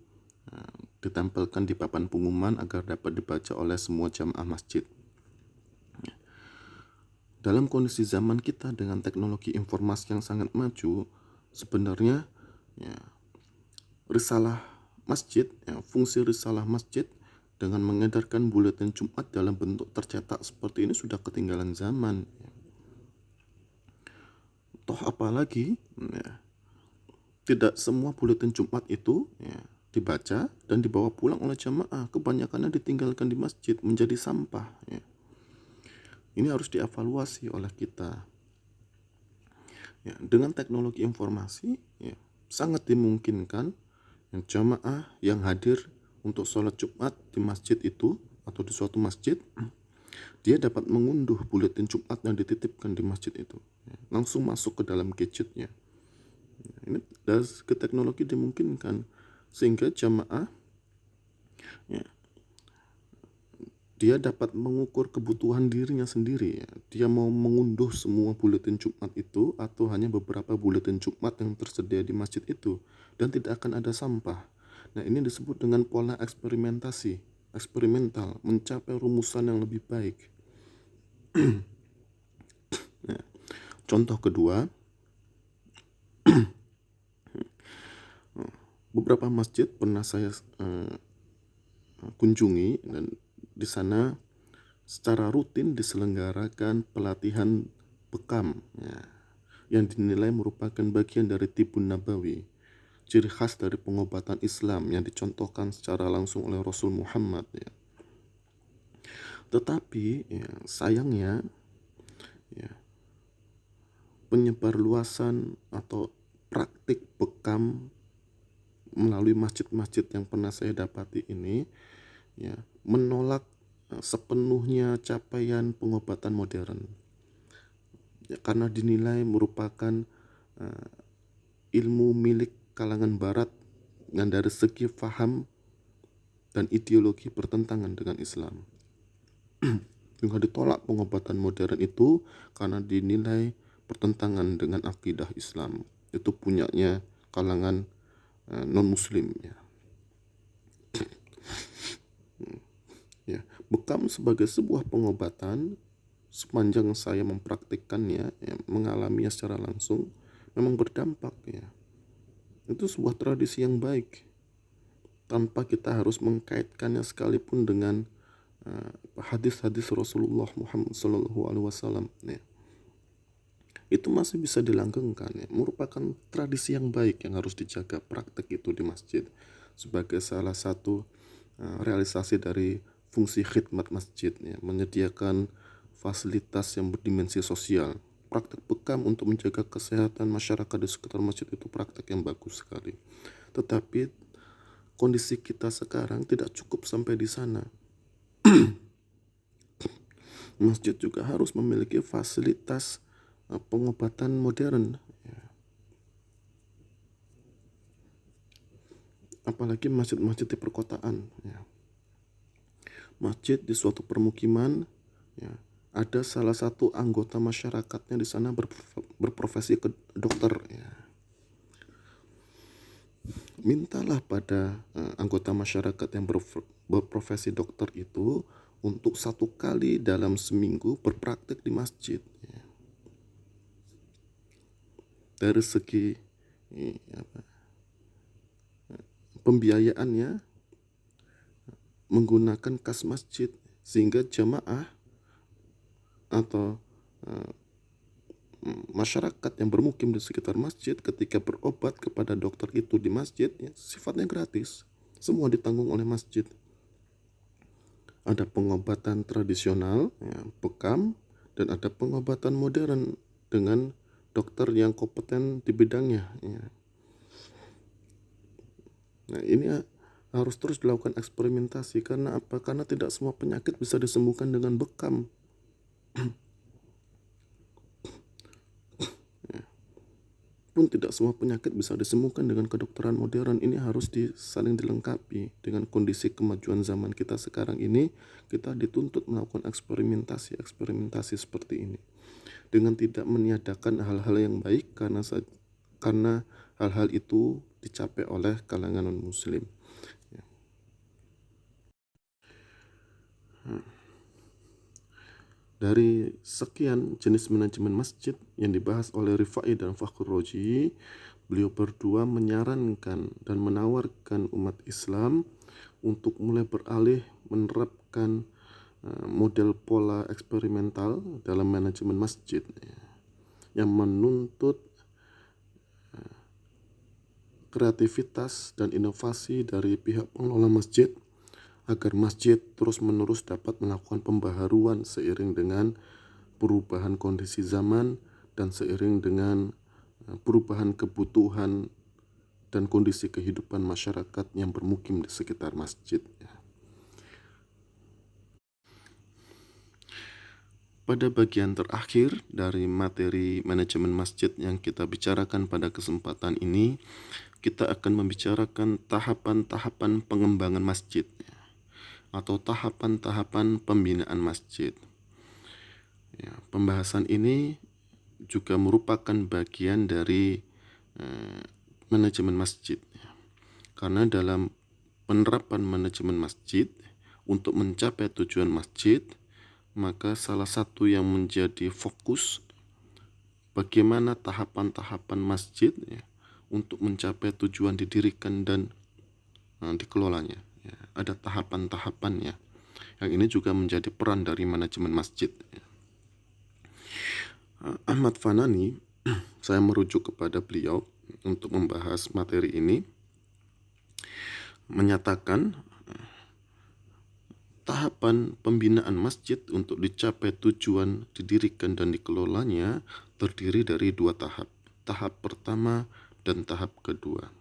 ditempelkan di papan pengumuman agar dapat dibaca oleh semua jamaah masjid. Dalam kondisi zaman kita dengan teknologi informasi yang sangat maju, sebenarnya, ya, risalah masjid, ya, fungsi risalah masjid dengan mengedarkan buletin Jumat dalam bentuk tercetak seperti ini sudah ketinggalan zaman, ya. Toh apalagi, ya, tidak semua buletin Jumat itu, ya, dibaca dan dibawa pulang oleh jamaah. Kebanyakannya ditinggalkan di masjid menjadi sampah, ya. Ini harus dievaluasi oleh kita. Ya, dengan teknologi informasi, ya, sangat dimungkinkan yang jamaah yang hadir untuk sholat Jumat di masjid itu atau di suatu masjid, dia dapat mengunduh buletin Jumat yang dititipkan di masjid itu, ya, langsung masuk ke dalam gadgetnya. Ya, ini dari segi teknologi dimungkinkan sehingga jamaah, ya, dia dapat mengukur kebutuhan dirinya sendiri, ya. Dia mau mengunduh semua buletin Jumat itu atau hanya beberapa buletin Jumat yang tersedia di masjid itu, dan tidak akan ada sampah. Nah, ini disebut dengan pola eksperimental, mencapai rumusan yang lebih baik. Nah, contoh kedua, beberapa masjid pernah saya kunjungi dan di sana secara rutin diselenggarakan pelatihan bekam, ya, yang dinilai merupakan bagian dari Tibun Nabawi, ciri khas dari pengobatan Islam yang dicontohkan secara langsung oleh Rasul Muhammad, ya. Tetapi, ya, sayangnya, ya, penyebarluasan atau praktik bekam melalui masjid-masjid yang pernah saya dapati ini, ya, menolak sepenuhnya capaian pengobatan modern, ya, karena dinilai merupakan ilmu milik kalangan barat yang dari segi faham dan ideologi bertentangan dengan Islam. Juga ditolak pengobatan modern itu karena dinilai bertentangan dengan akidah Islam. Itu punyanya kalangan non-muslim, ya. Ya, bekam sebagai sebuah pengobatan, sepanjang saya mempraktikkannya, ya, mengalaminya secara langsung, memang berdampak, ya. Itu sebuah tradisi yang baik tanpa kita harus mengkaitkannya sekalipun dengan hadis-hadis Rasulullah Muhammad SAW, ya. Itu masih bisa dilanggengkan, ya. Merupakan tradisi yang baik yang harus dijaga praktek itu di masjid sebagai salah satu realisasi dari fungsi khidmat masjid, ya, menyediakan fasilitas yang berdimensi sosial. praktek bekam untuk menjaga kesehatan masyarakat di sekitar masjid itu praktek yang bagus sekali. Tetapi kondisi kita sekarang tidak cukup sampai di sana. Masjid juga harus memiliki fasilitas pengobatan modern, apalagi masjid-masjid di perkotaan. Masjid di suatu permukiman, ada salah satu anggota masyarakatnya di sana berprofesi ke dokter. Mintalah pada anggota masyarakat yang berprofesi dokter itu untuk 1 kali dalam seminggu berpraktek di masjid. Dari segi pembiayaannya menggunakan kas masjid, sehingga jamaah atau masyarakat yang bermukim di sekitar masjid ketika berobat kepada dokter itu di masjid, sifatnya gratis, semua ditanggung oleh masjid. Ada pengobatan tradisional, bekam, dan ada pengobatan modern dengan dokter yang kompeten di bidangnya. Nah, ini harus terus dilakukan eksperimentasi. Karena apa? Karena tidak semua penyakit bisa disembuhkan dengan bekam. Pun tidak semua penyakit bisa disembuhkan dengan kedokteran modern. Ini harus saling dilengkapi. Dengan kondisi kemajuan zaman kita sekarang ini, kita dituntut melakukan eksperimentasi seperti ini, dengan tidak meniadakan hal-hal yang baik karena hal-hal itu dicapai oleh kalangan non-muslim. Dari sekian jenis manajemen masjid yang dibahas oleh Rifai dan Fakhr Roji, beliau berdua menyarankan dan menawarkan umat Islam untuk mulai beralih menerapkan model pola eksperimental dalam manajemen masjid, yang menuntut kreativitas dan inovasi dari pihak pengelola masjid agar masjid terus-menerus dapat melakukan pembaharuan seiring dengan perubahan kondisi zaman dan seiring dengan perubahan kebutuhan dan kondisi kehidupan masyarakat yang bermukim di sekitar masjid. Pada bagian terakhir dari materi manajemen masjid yang kita bicarakan pada kesempatan ini, kita akan membicarakan tahapan-tahapan pengembangan masjid atau tahapan-tahapan pembinaan masjid. Pembahasan ini juga merupakan bagian dari manajemen masjid, karena dalam penerapan manajemen masjid untuk mencapai tujuan masjid, maka salah satu yang menjadi fokus bagaimana tahapan-tahapan masjid untuk mencapai tujuan didirikan dan dikelolanya. Ada tahapan-tahapannya. Yang ini juga menjadi peran dari manajemen masjid. Ahmad Fanani, saya merujuk kepada beliau untuk membahas materi ini, menyatakan tahapan pembinaan masjid untuk dicapai tujuan didirikan dan dikelolanya terdiri dari 2 tahap. Tahap pertama dan tahap kedua.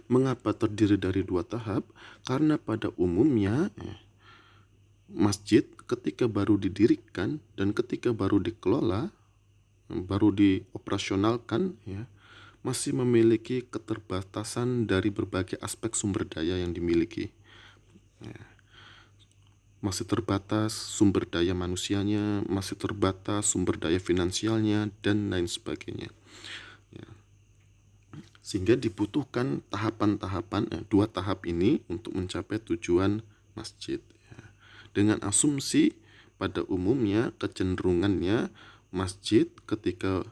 Mengapa terdiri dari 2 tahap? Karena pada umumnya masjid ketika baru didirikan dan ketika baru dikelola, baru dioperasionalkan, masih memiliki keterbatasan dari berbagai aspek sumber daya yang dimiliki. Masih terbatas sumber daya manusianya, masih terbatas sumber daya finansialnya, dan lain sebagainya. Sehingga dibutuhkan tahapan-tahapan, 2 tahap ini untuk mencapai tujuan masjid. Dengan asumsi pada umumnya kecenderungannya masjid ketika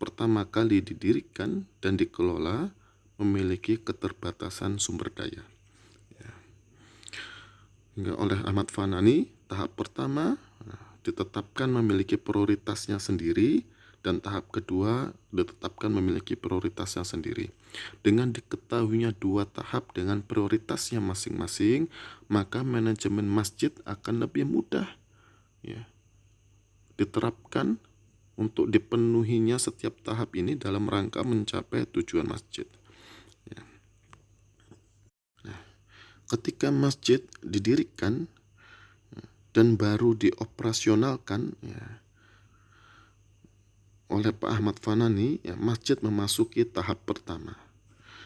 pertama kali didirikan dan dikelola memiliki keterbatasan sumber daya. Hingga oleh Ahmad Fanani, tahap pertama ditetapkan memiliki prioritasnya sendiri, dan tahap kedua ditetapkan memiliki prioritasnya sendiri. Dengan diketahuinya 2 tahap dengan prioritasnya masing-masing, maka manajemen masjid akan lebih mudah diterapkan untuk dipenuhinya setiap tahap ini dalam rangka mencapai tujuan masjid. Ya. Nah, ketika masjid didirikan dan baru dioperasionalkan oleh Pak Ahmad Fanani, masjid memasuki tahap pertama.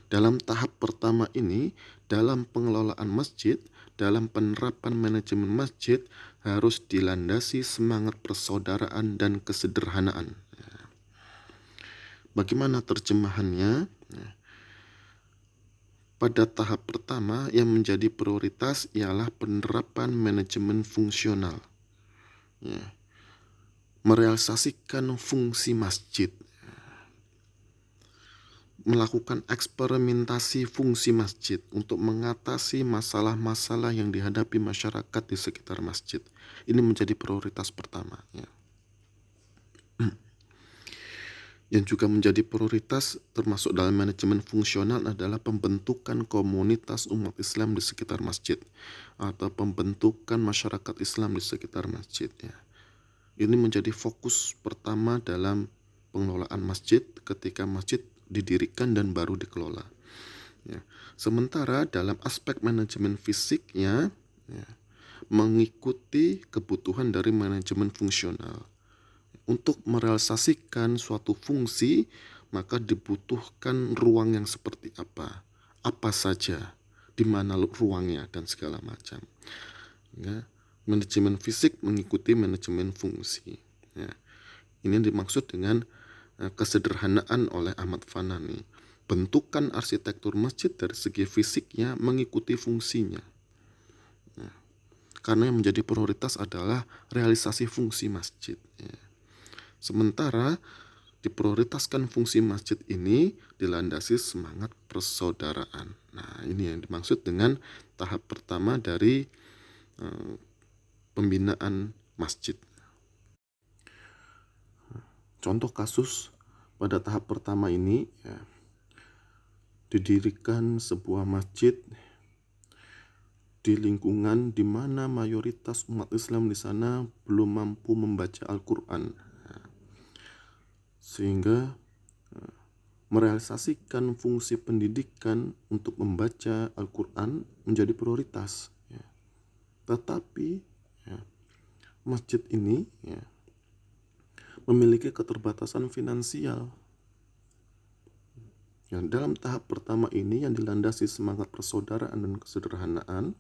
Dalam tahap pertama ini, dalam pengelolaan masjid, dalam penerapan manajemen masjid harus dilandasi semangat persaudaraan dan kesederhanaan. Bagaimana terjemahannya? Pada tahap pertama yang menjadi prioritas ialah penerapan manajemen fungsional. Merealisasikan fungsi masjid. Melakukan eksperimentasi fungsi masjid untuk mengatasi masalah-masalah yang dihadapi masyarakat di sekitar masjid. Ini menjadi prioritas pertama. Yang juga menjadi prioritas termasuk dalam manajemen fungsional adalah pembentukan komunitas umat Islam di sekitar masjid atau pembentukan masyarakat Islam di sekitar masjid. Ini menjadi fokus pertama dalam pengelolaan masjid ketika masjid didirikan dan baru dikelola. Sementara dalam aspek manajemen fisiknya mengikuti kebutuhan dari manajemen fungsional. Untuk merealisasikan suatu fungsi, maka dibutuhkan ruang yang seperti apa saja, di mana ruangnya, dan segala macam. Manajemen fisik mengikuti manajemen fungsi. Ini dimaksud dengan kesederhanaan oleh Ahmad Fanani. Bentukan arsitektur masjid dari segi fisiknya mengikuti fungsinya. Karena yang menjadi prioritas adalah realisasi fungsi masjid. Sementara diprioritaskan fungsi masjid ini dilandasi semangat persaudaraan. Nah, ini yang dimaksud dengan tahap pertama dari pembinaan masjid. Contoh kasus pada tahap pertama ini, didirikan sebuah masjid di lingkungan di mana mayoritas umat Islam di sana belum mampu membaca Al-Quran. Sehingga merealisasikan fungsi pendidikan untuk membaca Al-Quran menjadi prioritas. Tetapi masjid ini memiliki keterbatasan finansial. Dalam tahap pertama ini yang dilandasi semangat persaudaraan dan kesederhanaan,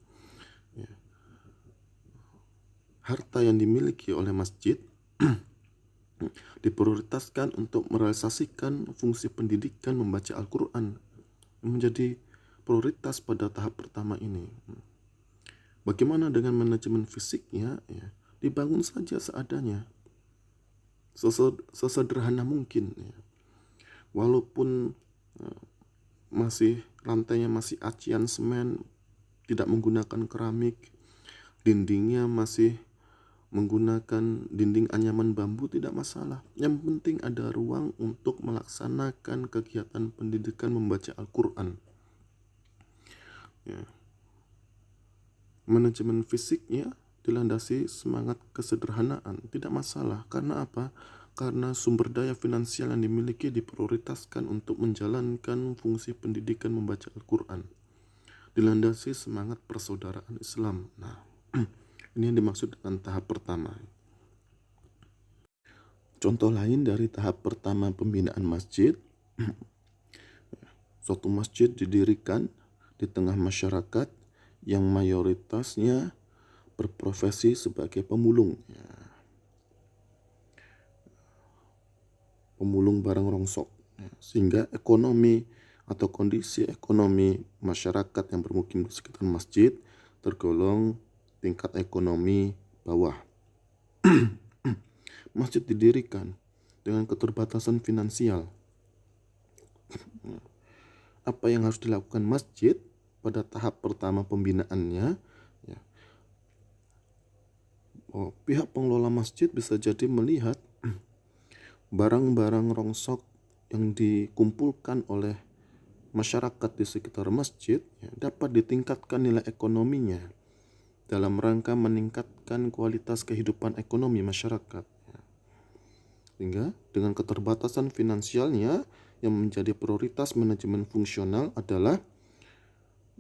harta yang dimiliki oleh masjid diprioritaskan untuk merealisasikan fungsi pendidikan membaca Al-Quran, menjadi prioritas pada tahap pertama ini. Bagaimana dengan manajemen fisiknya? Dibangun saja seadanya, sesederhana mungkin. Walaupun lantainya masih acian semen, tidak menggunakan keramik, dindingnya masih menggunakan dinding anyaman bambu, tidak masalah. Yang penting ada ruang untuk melaksanakan kegiatan pendidikan membaca Al-Quran. Manajemen fisiknya dilandasi semangat kesederhanaan, tidak masalah. Karena apa? Karena sumber daya finansial yang dimiliki diprioritaskan untuk menjalankan fungsi pendidikan membaca Al-Quran. Dilandasi semangat persaudaraan Islam. Nah, ini yang dimaksud dengan tahap pertama. Contoh lain dari tahap pertama pembinaan masjid, suatu masjid didirikan di tengah masyarakat yang mayoritasnya berprofesi sebagai pemulung. Pemulung barang rongsok. Sehingga ekonomi atau kondisi ekonomi masyarakat yang bermukim di sekitar masjid tergolong tingkat ekonomi bawah. Masjid didirikan dengan keterbatasan finansial. Apa yang harus dilakukan masjid pada tahap pertama pembinaannya? Pihak pengelola masjid bisa jadi melihat barang-barang rongsok yang dikumpulkan oleh masyarakat di sekitar masjid dapat ditingkatkan nilai ekonominya dalam rangka meningkatkan kualitas kehidupan ekonomi masyarakat. Sehingga dengan keterbatasan finansialnya, yang menjadi prioritas manajemen fungsional adalah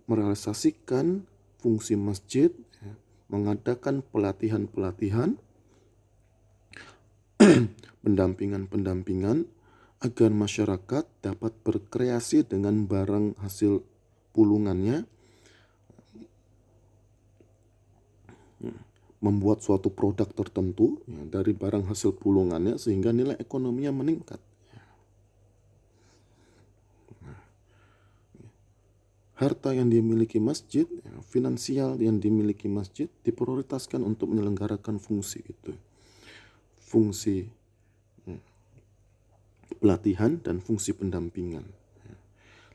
merealisasikan fungsi masjid, mengadakan pelatihan-pelatihan, pendampingan-pendampingan agar masyarakat dapat berkreasi dengan barang hasil pulungannya, membuat suatu produk tertentu dari barang hasil pulungannya sehingga nilai ekonominya meningkat. Harta yang dimiliki masjid, finansial yang dimiliki masjid diprioritaskan untuk menyelenggarakan fungsi itu. Fungsi pelatihan dan fungsi pendampingan.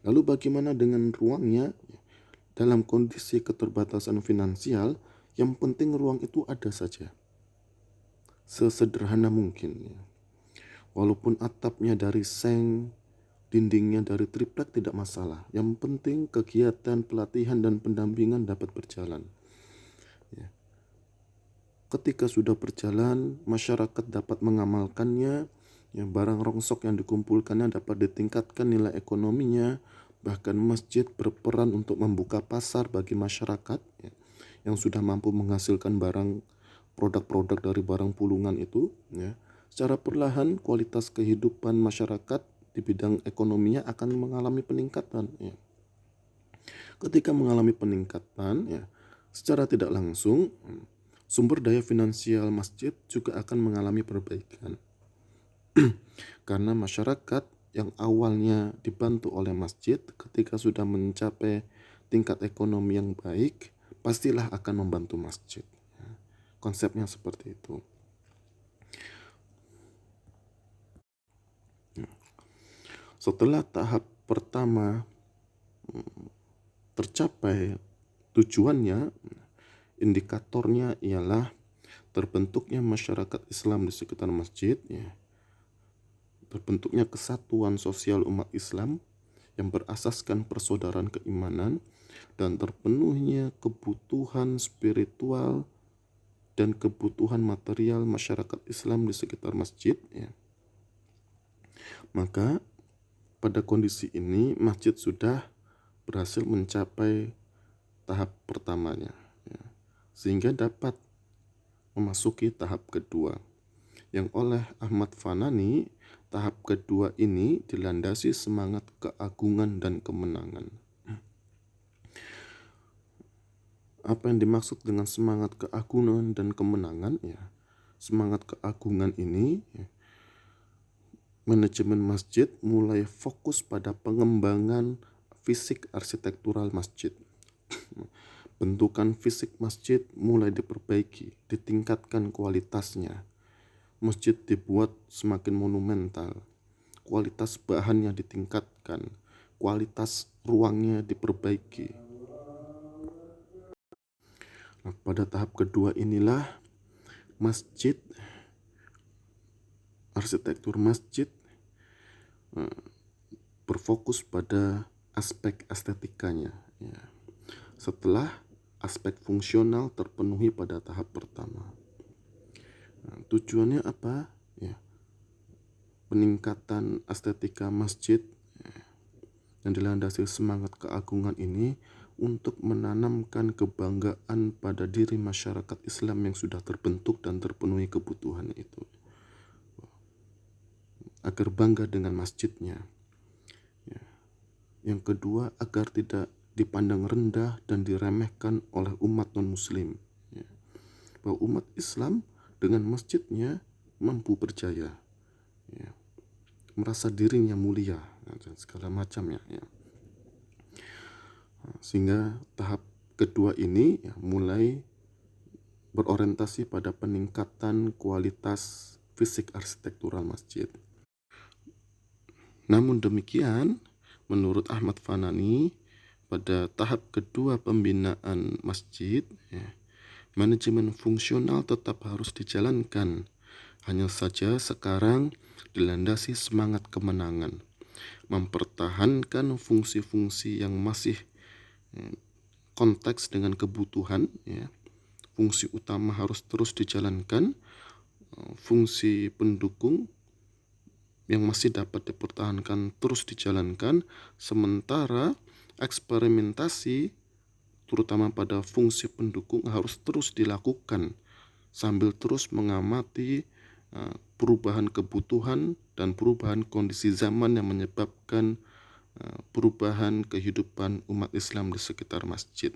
Lalu bagaimana dengan ruangnya? Dalam kondisi keterbatasan finansial, yang penting ruang itu ada saja. Sesederhana mungkin. Walaupun atapnya dari seng, dindingnya dari triplek tidak masalah. Yang penting kegiatan pelatihan dan pendampingan dapat berjalan. Ketika sudah berjalan, masyarakat dapat mengamalkannya, barang rongsok yang dikumpulkannya dapat ditingkatkan nilai ekonominya, bahkan masjid berperan untuk membuka pasar bagi masyarakat yang sudah mampu menghasilkan produk-produk dari barang pulungan itu. Secara perlahan kualitas kehidupan masyarakat di bidang ekonominya akan mengalami peningkatan. Ketika mengalami peningkatan, secara tidak langsung sumber daya finansial masjid juga akan mengalami perbaikan. Karena masyarakat yang awalnya dibantu oleh masjid, ketika sudah mencapai tingkat ekonomi yang baik, pastilah akan membantu masjid. Konsepnya seperti itu. Setelah tahap pertama tercapai tujuannya, indikatornya ialah terbentuknya masyarakat Islam di sekitar masjid, terbentuknya kesatuan sosial umat Islam yang berasaskan persaudaraan keimanan, dan terpenuhnya kebutuhan spiritual dan kebutuhan material masyarakat Islam di sekitar masjid. Maka pada kondisi ini masjid sudah berhasil mencapai tahap pertamanya, sehingga dapat memasuki tahap kedua, yang oleh Ahmad Fanani tahap kedua ini dilandasi semangat keagungan dan kemenangan. Apa yang dimaksud dengan semangat keagungan dan kemenangan? Semangat keagungan ini, manajemen masjid mulai fokus pada pengembangan fisik arsitektural masjid. Bentukan fisik masjid mulai diperbaiki, ditingkatkan kualitasnya. Masjid dibuat semakin monumental, kualitas bahannya ditingkatkan, kualitas ruangnya diperbaiki. Nah, pada tahap kedua inilah masjid, arsitektur masjid berfokus pada aspek estetikanya. Setelah aspek fungsional terpenuhi pada tahap pertama. Tujuannya apa? Peningkatan estetika masjid yang dilandasi semangat keagungan ini untuk menanamkan kebanggaan pada diri masyarakat Islam yang sudah terbentuk dan terpenuhi kebutuhannya itu, agar bangga dengan masjidnya. Yang kedua, agar tidak dipandang rendah dan diremehkan oleh umat non-muslim, bahwa umat Islam dengan masjidnya mampu berjaya, merasa dirinya mulia dan segala macamnya. Sehingga tahap kedua ini mulai berorientasi pada peningkatan kualitas fisik arsitektural masjid. Namun demikian, menurut Ahmad Fanani, pada tahap kedua pembinaan masjid, manajemen fungsional tetap harus dijalankan. Hanya saja sekarang dilandasi semangat kemenangan, mempertahankan fungsi-fungsi yang masih konteks dengan kebutuhan. Fungsi utama harus terus dijalankan, fungsi pendukung yang masih dapat dipertahankan terus dijalankan, sementara eksperimentasi terutama pada fungsi pendukung harus terus dilakukan sambil terus mengamati perubahan kebutuhan dan perubahan kondisi zaman yang menyebabkan perubahan kehidupan umat Islam di sekitar masjid.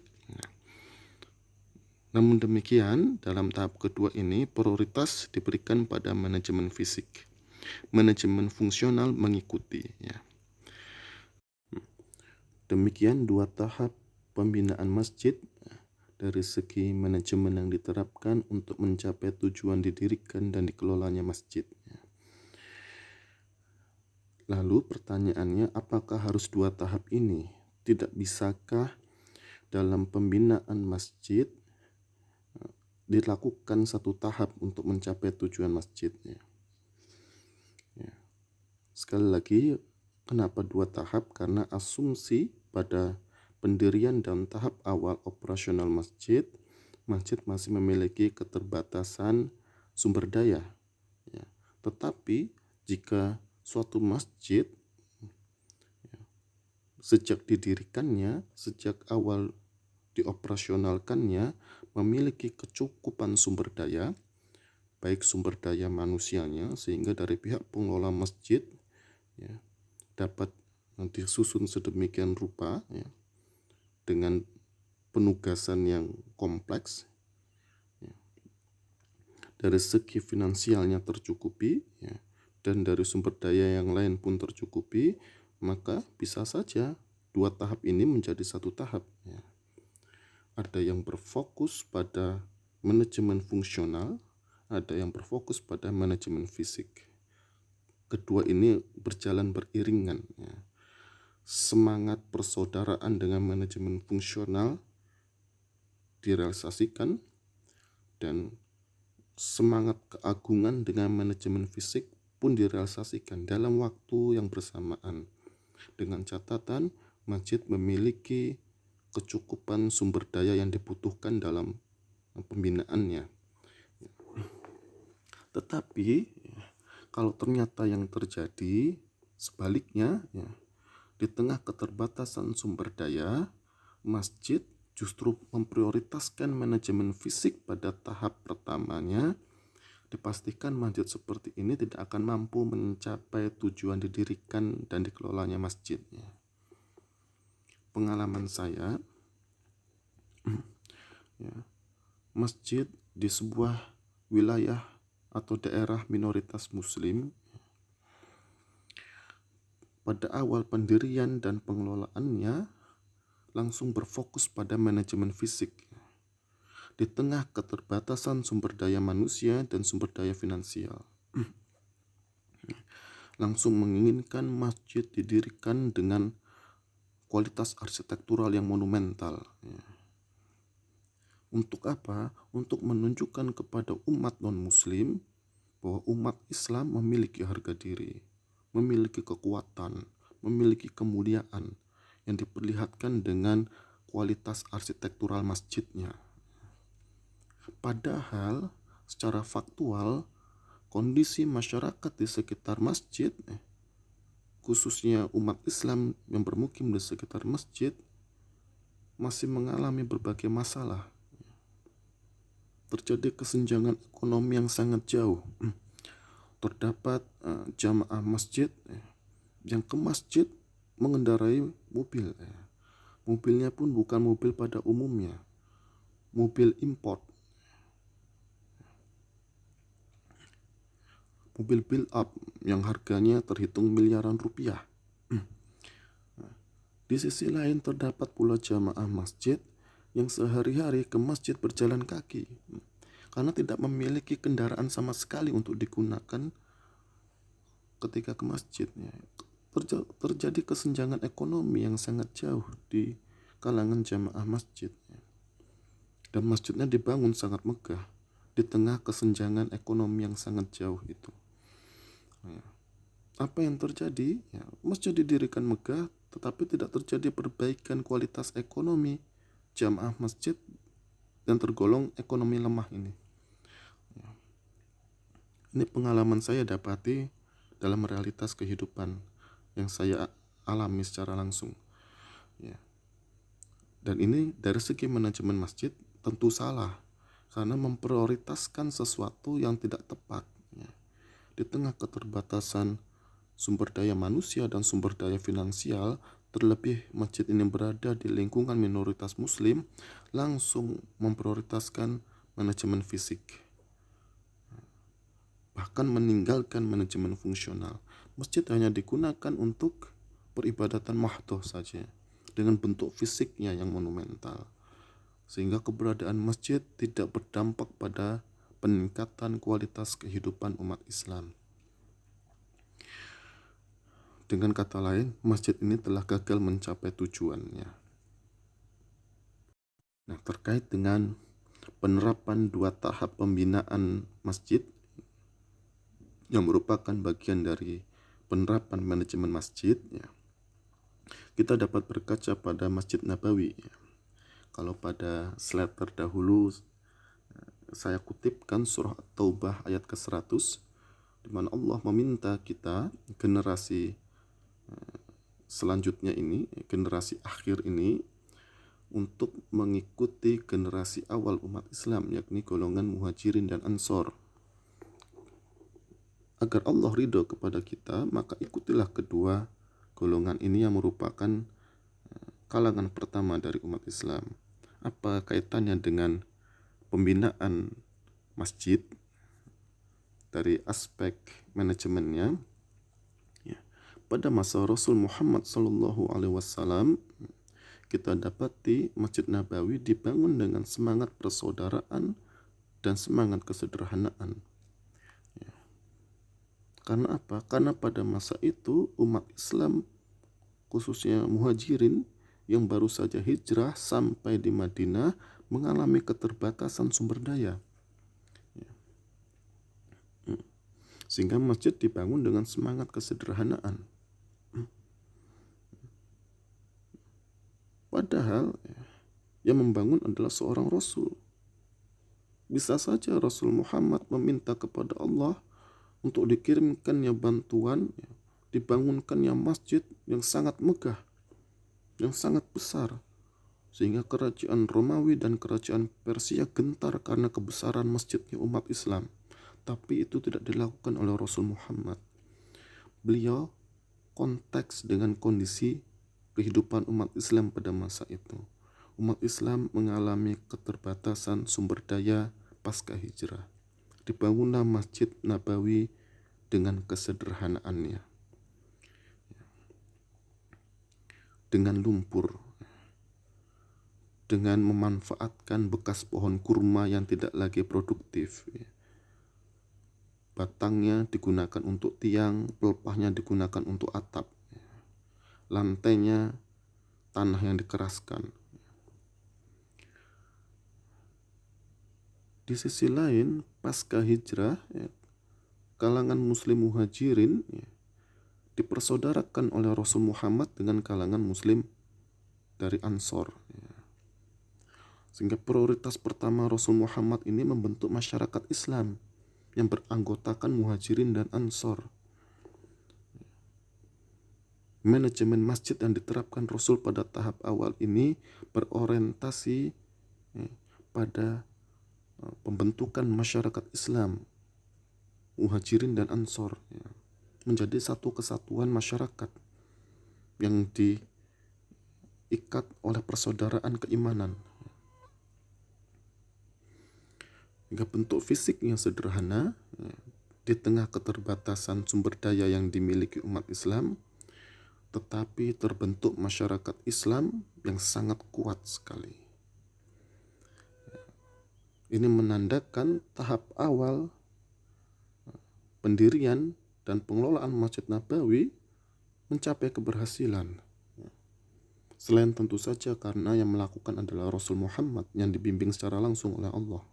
Namun demikian, dalam tahap kedua ini prioritas diberikan pada manajemen fisik. Manajemen fungsional mengikuti. Demikian 2 tahap pembinaan masjid dari segi manajemen yang diterapkan untuk mencapai tujuan didirikan dan dikelolanya masjid. Lalu pertanyaannya, apakah harus 2 tahap ini? Tidak bisakah dalam pembinaan masjid dilakukan 1 tahap untuk mencapai tujuan masjidnya? Sekali lagi, kenapa 2 tahap? Karena asumsi pada pendirian dan tahap awal operasional masjid masih memiliki keterbatasan sumber daya. Tetapi jika suatu masjid sejak didirikannya, sejak awal dioperasionalkannya, memiliki kecukupan sumber daya, baik sumber daya manusianya, sehingga dari pihak pengelola masjid dapat disusun sedemikian rupa dengan penugasan yang kompleks, dari segi finansialnya tercukupi, dan dari sumber daya yang lain pun tercukupi, maka bisa saja 2 tahap ini menjadi 1 tahap. Ada yang berfokus pada manajemen fungsional, ada yang berfokus pada manajemen fisik. Kedua ini berjalan beriringan. Semangat persaudaraan dengan manajemen fungsional direalisasikan, dan semangat keagungan dengan manajemen fisik pun direalisasikan dalam waktu yang bersamaan, dengan catatan masjid memiliki kecukupan sumber daya yang dibutuhkan dalam pembinaannya. Tetapi kalau ternyata yang terjadi sebaliknya, di tengah keterbatasan sumber daya, masjid justru memprioritaskan manajemen fisik pada tahap pertamanya, dipastikan masjid seperti ini tidak akan mampu mencapai tujuan didirikan dan dikelolanya masjid. Pengalaman saya, masjid di sebuah wilayah atau daerah minoritas muslim, pada awal pendirian dan pengelolaannya langsung berfokus pada manajemen fisik. Di tengah keterbatasan sumber daya manusia dan sumber daya finansial, langsung menginginkan masjid didirikan dengan kualitas arsitektural yang monumental. Untuk apa? Untuk menunjukkan kepada umat non-muslim bahwa umat Islam memiliki harga diri, memiliki kekuatan, memiliki kemuliaan yang diperlihatkan dengan kualitas arsitektural masjidnya. Padahal secara faktual kondisi masyarakat di sekitar masjid, khususnya umat Islam yang bermukim di sekitar masjid, masih mengalami berbagai masalah. Terjadi kesenjangan ekonomi yang sangat jauh. Terdapat jamaah masjid yang ke masjid mengendarai mobil. Mobilnya pun bukan mobil pada umumnya, mobil import, mobil build up yang harganya terhitung miliaran rupiah. Di sisi lain terdapat pula jamaah masjid yang sehari-hari ke masjid berjalan kaki karena tidak memiliki kendaraan sama sekali untuk digunakan ketika ke masjid. Terjadi kesenjangan ekonomi yang sangat jauh di kalangan jamaah masjid, dan masjidnya dibangun sangat megah di tengah kesenjangan ekonomi yang sangat jauh itu. Apa yang terjadi? Masjid didirikan megah, tetapi tidak terjadi perbaikan kualitas ekonomi jamaah masjid dan tergolong ekonomi lemah ini. Ini pengalaman saya dapati dalam realitas kehidupan yang saya alami secara langsung. Ya. Dan ini dari segi manajemen masjid tentu salah, karena memprioritaskan sesuatu yang tidak tepat. Ya. Di tengah keterbatasan sumber daya manusia dan sumber daya finansial, terlebih masjid ini berada di lingkungan minoritas muslim, langsung memprioritaskan manajemen fisik, bahkan meninggalkan manajemen fungsional. Masjid hanya digunakan untuk peribadatan mahdoh saja, dengan bentuk fisiknya yang monumental, sehingga keberadaan masjid tidak berdampak pada peningkatan kualitas kehidupan umat Islam. Dengan kata lain, masjid ini telah gagal mencapai tujuannya. Nah, terkait dengan penerapan 2 tahap pembinaan masjid yang merupakan bagian dari penerapan manajemen masjid, ya, kita dapat berkaca pada Masjid Nabawi. Ya. Kalau pada slide terdahulu saya kutipkan surah At-Taubah ayat ke-100, di mana Allah meminta kita, generasi selanjutnya ini, generasi akhir ini, untuk mengikuti generasi awal umat Islam, yakni golongan muhajirin dan ansor. Agar Allah ridho kepada kita, maka ikutilah kedua golongan ini yang merupakan kalangan pertama dari umat Islam. Apa kaitannya dengan pembinaan masjid dari aspek manajemennya? Ya. Pada masa Rasul Muhammad SAW, kita dapati Masjid Nabawi dibangun dengan semangat persaudaraan dan semangat kesederhanaan. Ya. Karena apa? Karena pada masa itu umat Islam, khususnya muhajirin yang baru saja hijrah sampai di Madinah, mengalami keterbatasan sumber daya. Ya. Sehingga masjid dibangun dengan semangat kesederhanaan. Padahal yang membangun adalah seorang Rasul. Bisa saja Rasul Muhammad meminta kepada Allah untuk dikirimkannya bantuan, dibangunkannya masjid yang sangat megah, yang sangat besar, sehingga kerajaan Romawi dan kerajaan Persia gentar karena kebesaran masjidnya umat Islam. Tapi itu tidak dilakukan oleh Rasul Muhammad. Beliau konteks dengan kondisi kehidupan umat Islam pada masa itu. Umat Islam mengalami keterbatasan sumber daya pasca hijrah. Dibangunlah Masjid Nabawi dengan kesederhanaannya, dengan lumpur, dengan memanfaatkan bekas pohon kurma yang tidak lagi produktif. Batangnya digunakan untuk tiang, pelepahnya digunakan untuk atap, lantainya tanah yang dikeraskan. Di sisi lain, pasca hijrah, kalangan muslim muhajirin dipersaudarakan oleh Rasul Muhammad dengan kalangan muslim dari Ansor. Sehingga prioritas pertama Rasul Muhammad ini membentuk masyarakat Islam yang beranggotakan muhajirin dan Ansor. Manajemen masjid yang diterapkan Rasul pada tahap awal ini berorientasi pada pembentukan masyarakat Islam, muhajirin dan Ansor, menjadi satu kesatuan masyarakat yang diikat oleh persaudaraan keimanan. Hingga bentuk fisik yang sederhana, di tengah keterbatasan sumber daya yang dimiliki umat Islam, tetapi terbentuk masyarakat Islam yang sangat kuat sekali. Ini menandakan tahap awal pendirian dan pengelolaan Masjid Nabawi mencapai keberhasilan. Selain tentu saja karena yang melakukan adalah Rasul Muhammad yang dibimbing secara langsung oleh Allah.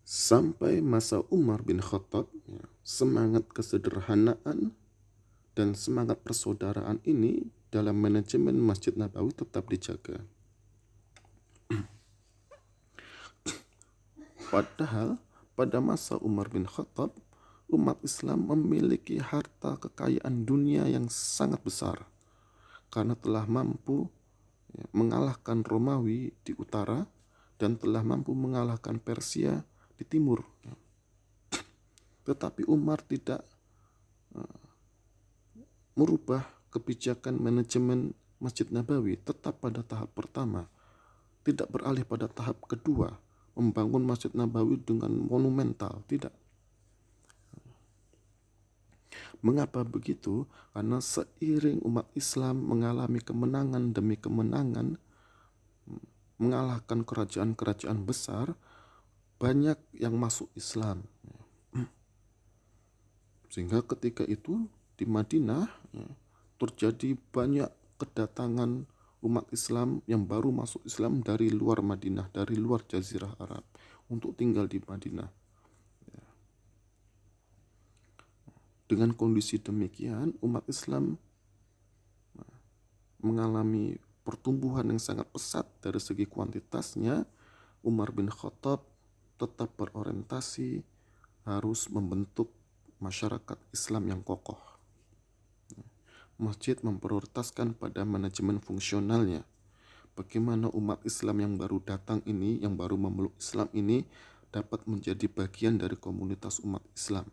Sampai masa Umar bin Khattab, semangat kesederhanaan dan semangat persaudaraan ini dalam manajemen Masjid Nabawi tetap dijaga. Padahal pada masa Umar bin Khattab, umat Islam memiliki harta kekayaan dunia yang sangat besar karena telah mampu mengalahkan Romawi di utara dan telah mampu mengalahkan Persia di timur. Tetapi Umar tidak merubah kebijakan manajemen Masjid Nabawi, tetap pada tahap pertama, tidak beralih pada tahap kedua, membangun Masjid Nabawi dengan monumental, tidak. Mengapa begitu? Karena seiring umat Islam mengalami kemenangan demi kemenangan, mengalahkan kerajaan-kerajaan besar, banyak yang masuk Islam. Sehingga ketika itu di Madinah terjadi banyak kedatangan umat Islam yang baru masuk Islam dari luar Madinah, dari luar Jazirah Arab untuk tinggal di Madinah. Dengan kondisi demikian, umat Islam mengalami pertumbuhan yang sangat pesat dari segi kuantitasnya. Umar bin Khattab tetap berorientasi harus membentuk masyarakat Islam yang kokoh. Masjid memprioritaskan pada manajemen fungsionalnya. Bagaimana umat Islam yang baru datang ini, yang baru memeluk Islam ini dapat menjadi bagian dari komunitas umat Islam.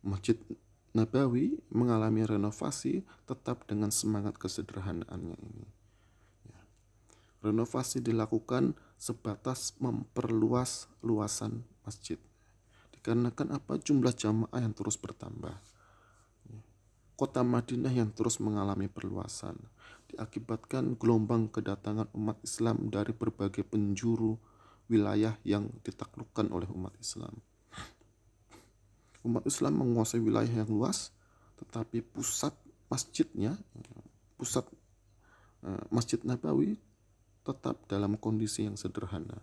Masjid Nabawi mengalami renovasi tetap dengan semangat kesederhanaannya ini. Renovasi dilakukan sebatas memperluas luasan masjid. Dikarenakan apa? Jumlah jamaah yang terus bertambah. Kota Madinah yang terus mengalami perluasan diakibatkan gelombang kedatangan umat Islam dari berbagai penjuru wilayah yang ditaklukkan oleh umat Islam. Umat Islam menguasai wilayah yang luas, tetapi pusat masjidnya, pusat Masjid Nabawi tetap dalam kondisi yang sederhana.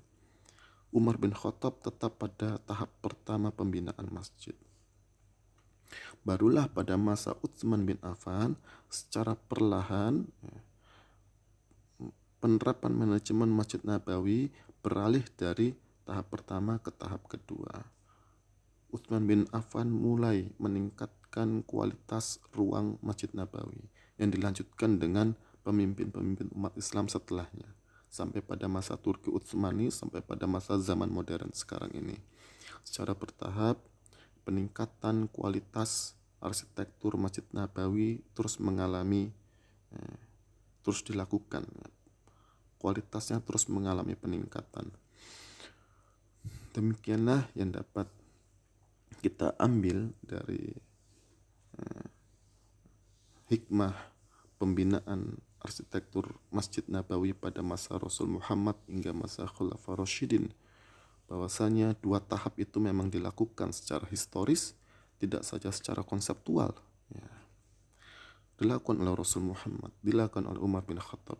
Umar bin Khattab tetap pada tahap pertama pembinaan masjid. Barulah pada masa Utsman bin Affan secara perlahan penerapan manajemen Masjid Nabawi beralih dari tahap pertama ke tahap kedua. Utsman bin Affan mulai meningkatkan kualitas ruang Masjid Nabawi yang dilanjutkan dengan pemimpin-pemimpin umat Islam setelahnya, sampai pada masa Turki Utsmani, sampai pada masa zaman modern sekarang ini. Secara bertahap, peningkatan kualitas arsitektur Masjid Nabawi terus dilakukan. Kualitasnya terus mengalami peningkatan. Demikianlah yang dapat kita ambil dari hikmah pembinaan arsitektur Masjid Nabawi pada masa Rasul Muhammad hingga masa Khulafaur Rasyidin, bahwasanya dua tahap itu memang dilakukan secara historis, tidak saja secara konseptual. Dilakukan oleh Rasul Muhammad, dilakukan oleh Umar bin Khattab.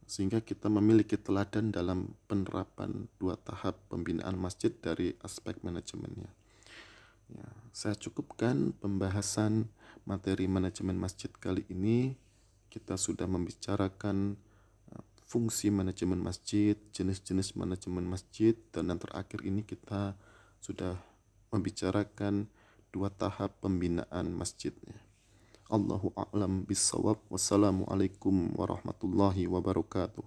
Sehingga kita memiliki teladan dalam penerapan dua tahap pembinaan masjid dari aspek manajemennya. Saya cukupkan pembahasan materi manajemen masjid kali ini. Kita sudah membicarakan fungsi manajemen masjid, jenis-jenis manajemen masjid, dan yang terakhir ini kita sudah membicarakan dua tahap pembinaan masjidnya. Allahu a'lam bissawab. Wassalamualaikum warahmatullahi wabarakatuh.